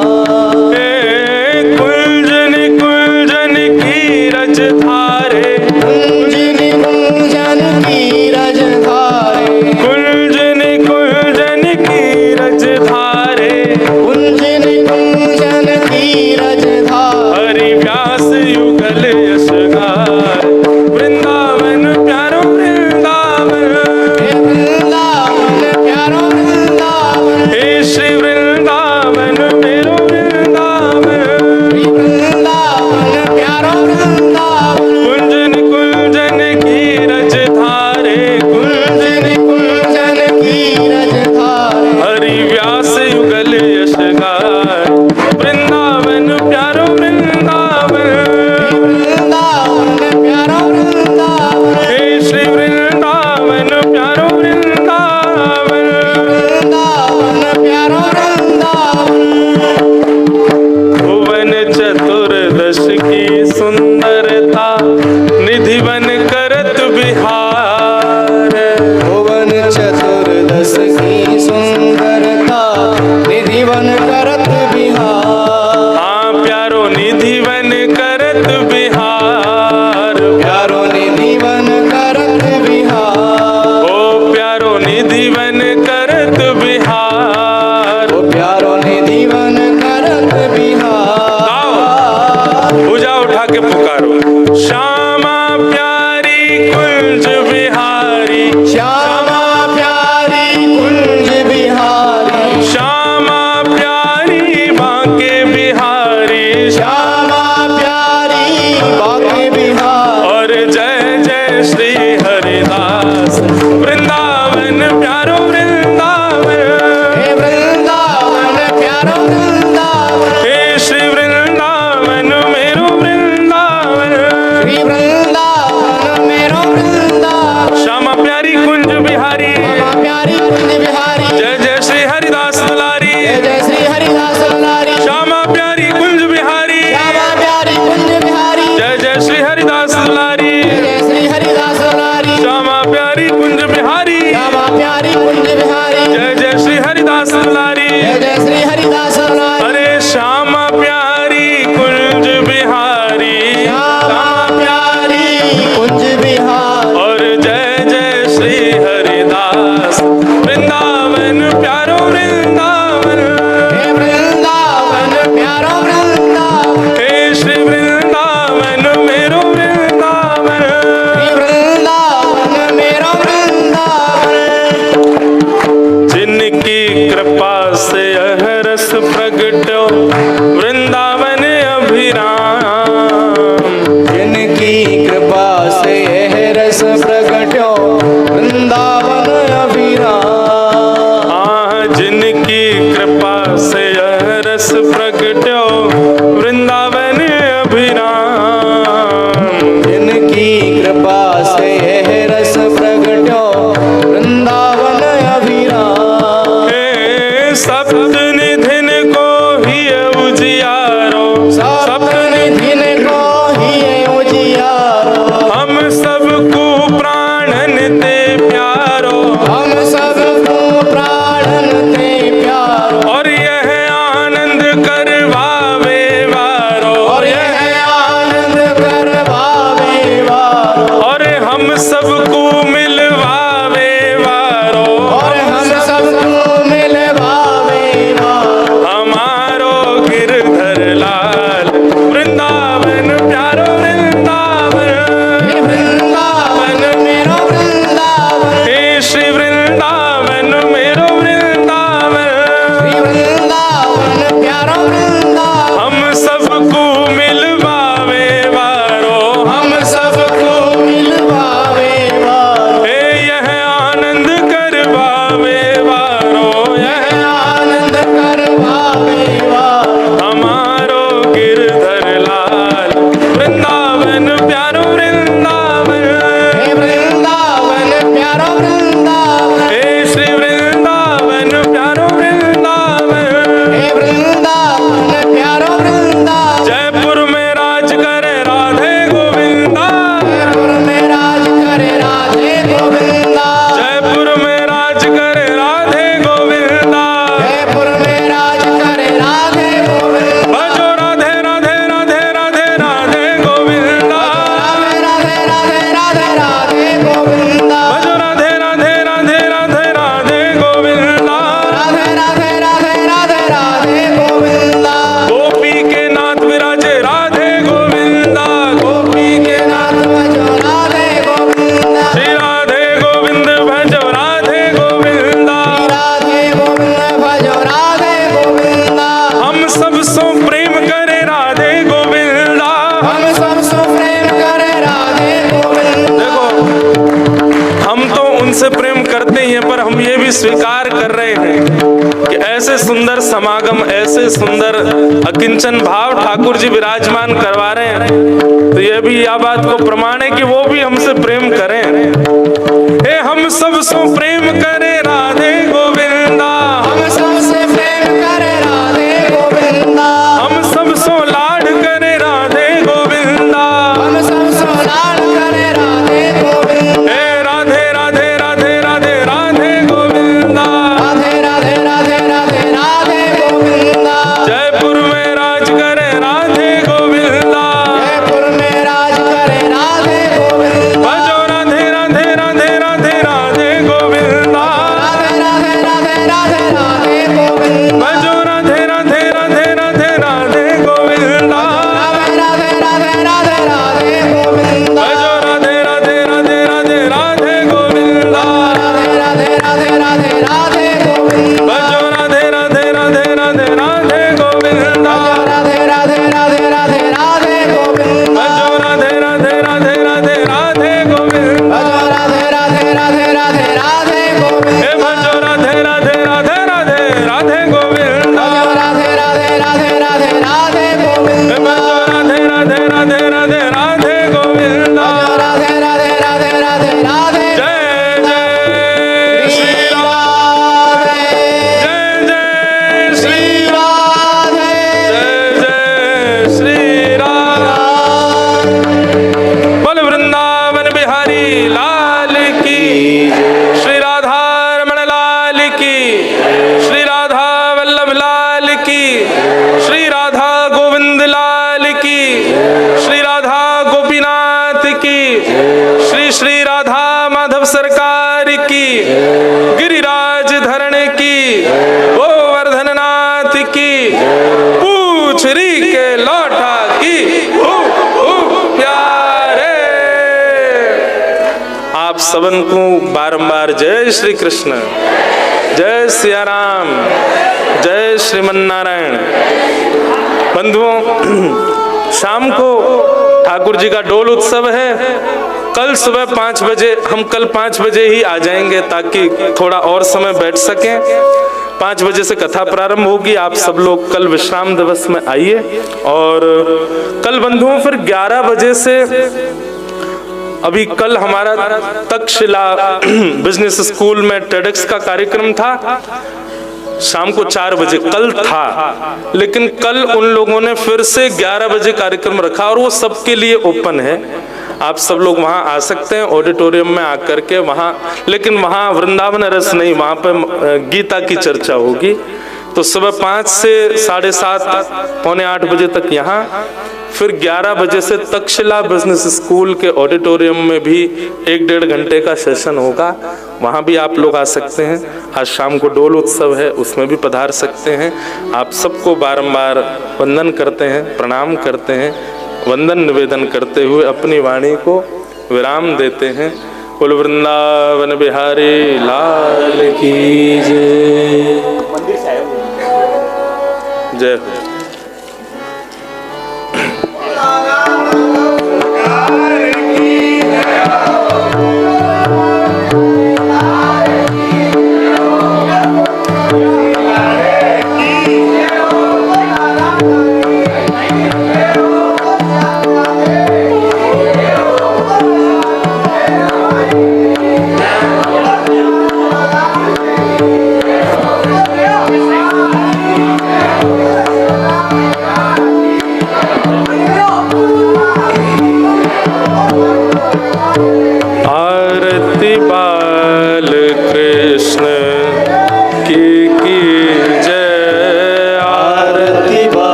कुंजन कुंजन की रज धारे कुंजन कुंजन की रज धारे कुंजन कुंजन की रज धारे कुंजन कुंजन की रज धारे हरि व्यास युगल यश गाय वृंदावन प्यारो वृंदावन हे वृंदावन प्यारो वृंदावन हे श्री वृंदावन मेरो वृंदावन श्री वृंदावन प्यारो वृंदावन कुंजन कुंजन की रज धारे कुंजन कुंजन की रज धारे हरि व्यास युगल यश गाय वृंदावन प्यारो वृंदावन वृंदावन प्यारो वृंदावन हे श्री वृंदावन प्यारो वृंदावन वृंदावन प्यारो वृंदावन भुवन चतुर्दश की सुंदरता निधिवन करत बिहार भुवन चतुर्दश की सुंदरता निधिवन करत बिहार हाँ प्यारो निधिवन करत बिहार प्यारो निधिवन करत बिहार ओ प्यारो निधिवन करत बिहार ओ प्यारो निधिवन करत बिहार भुजा उठा के पुकारो श्यामा प्यारी कुंज बिहारी श्यामा प्यारी कुंज बिहारी श्यामा प्यारी बांके बिहारी श्यामा प्यारी बाके बिहार और जय जय श्री हरिदास वृंदावन प्यारो वृंदावन हे वृंदावन प्यारो वृंदावन हे श्री वृंदावन मेरो वृंदावन श्री वृंदावन मेरो वृंदावन श्यामा प्यारी कुंज बिहारी श्यामा प्यारी कुंज बिहारी जय जय श्री हरिदास दुलारी जय जय श्री हरिदास दुलारी श्यामा प्यारी कुंज बिहारी श्यामा प्यारी कुंज बिहारी जय जय श्री हरिदास दुलारी जय जय श्री हरिदास दुलारी श्यामा प्यारी कुंज बिहारी श्यामा प्यारी कुंज बिहारी जय जय श्री हरिदास दुलारी जय जय श्री हरिदास दुलारी अरे श्यामा प्यारी कुंज बिहारी श्यामा प्यारी कुंज बिहार और जय जय श्री हरिदास वृंदावन प्यारो वृंदावन हे वृंदावन प्यारो वृंदावन हे श्री वृंदावन मेरो वृंदावन श्री वृंदावन मेरो वृंदावन जिनकी कृपा से यह रस प्रगटो वृंदावन अभिराम जिनकी कृपा से यह रस प्रकट्यो वृंदावन अभिराम जिनकी कृपा से यह रस प्रगटो वृंदावन अभिराम जिनकी कृपा से यह रस प्रकट्यो वृंदावन अभिराम हे सप्त निधिन को ही उजिया भी स्वीकार कर रहे हैं कि ऐसे सुंदर समागम, ऐसे सुंदर अकिंचन भाव ठाकुर जी विराजमान करवा रहे हैं, तो ये भी यह बात को प्रमाण है कि वो भी हमसे प्रेम करें। हे हम सब सो प्रेम करे राधे गोविंदा, हम सबसे प्रेम करे राधे गोविंदा, हम सब सो लाड करे राधे गोविंदा, हम सब सो लाड करे राधे गोविंदा, हे राधे राधे राधे राधे राधे गोविंदा, राधे राधे राधे राधे राधे गोविंदा, जयपुर में राज करे राधे गोविंदा, जयपुर में राज करे राधे गोविंदा, भजो राधे राधे राधे राधे राधे गोविंदा, राधे राधे राधे राधे राधे गोविंदा, भजो राधे राधे राधे राधे राधे गोविंदा, राधे राधे राधे राधे गोविंदा, भजो राधे राधे राधे राधे राधे गोविंदा, राधे राधे राधे राधे गोविंदा, भजो राधे राधे राधे राधे राधे गोविंदा, राधे राधे राधे राधे राधे गोविंदा, भजो राधे राधे राधे राधे राधे गोविंदा, राधे राधे राधे राधे राधे गोविंदा, हे भजो राधे राधे राधे राधे राधे गोविंदा, राधे राधे राधे राधे राधे गोविंदा, हे भजो राधे राधे राधे राधे राधे गोविंदा, राधे राधे राधे राधे राधे जय जय श्री राम, जय जय श्री राम, जय जय श्री राम। बोल वृंदावन बिहारी लाल की, श्री राधा रमण लाल की, श्री राधा वल्लभ लाल की, श्री राधा गोविंद लाल की, श्री राधा गोपीनाथ की, श्री श्री राधा माधव सरकार की, गिरिराज धरण की, गोवर्धन नाथ की, पूछरी के लौटा की, प्यारे। आप सबन को बारंबार जय श्री कृष्ण, जय सिया राम, जय श्रीमन नारायण। बंधुओं, शाम को ठाकुर जी का डोल उत्सव है। कल सुबह 5 बजे, हम कल 5 बजे ही आ जाएंगे ताकि थोड़ा और समय बैठ सकें। 5 बजे से कथा प्रारंभ होगी। आप सब लोग कल विश्राम दिवस में आइए। और कल बंधुओं फिर 11 बजे से, अभी कल हमारा तक्षशिला बिजनेस स्कूल में टेडेक्स का कार्यक्रम था, शाम को 4 बजे कल था, लेकिन कल उन लोगों ने फिर से 11 बजे कार्यक्रम रखा और वो सबके लिए ओपन है। आप सब लोग वहां आ सकते हैं ऑडिटोरियम में आकर के वहां, लेकिन वहां वृंदावन रस नहीं, वहां पे गीता की चर्चा होगी। तो सुबह 5 से 7:30 पौने 8 बजे तक यहाँ, फिर 11 बजे से तक्षशिला बिजनेस स्कूल के ऑडिटोरियम में भी 1-1.5 घंटे का सेशन होगा, वहाँ भी आप लोग आ सकते हैं। आज शाम को डोल उत्सव है, उसमें भी पधार सकते हैं। आप सबको बारंबार वंदन करते हैं, प्रणाम करते हैं, वंदन निवेदन करते हुए अपनी वाणी को विराम देते हैं। कुल वृंदावन बिहारी लाल की जय। जय हो।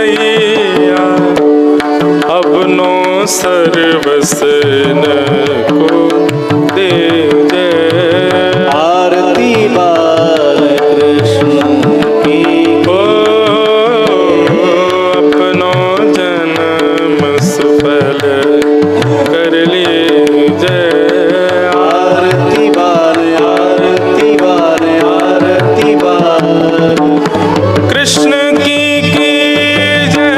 मैया अपनो सर्वसन को दे जय। आरती बाल कृष्ण की ओ अपनो जन्म सफल कर लीजय। आरती बाल आरती बाल आरती बाल कृष्ण की जय।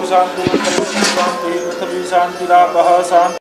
शांति शांति पृथ्वी शांति रापः शांति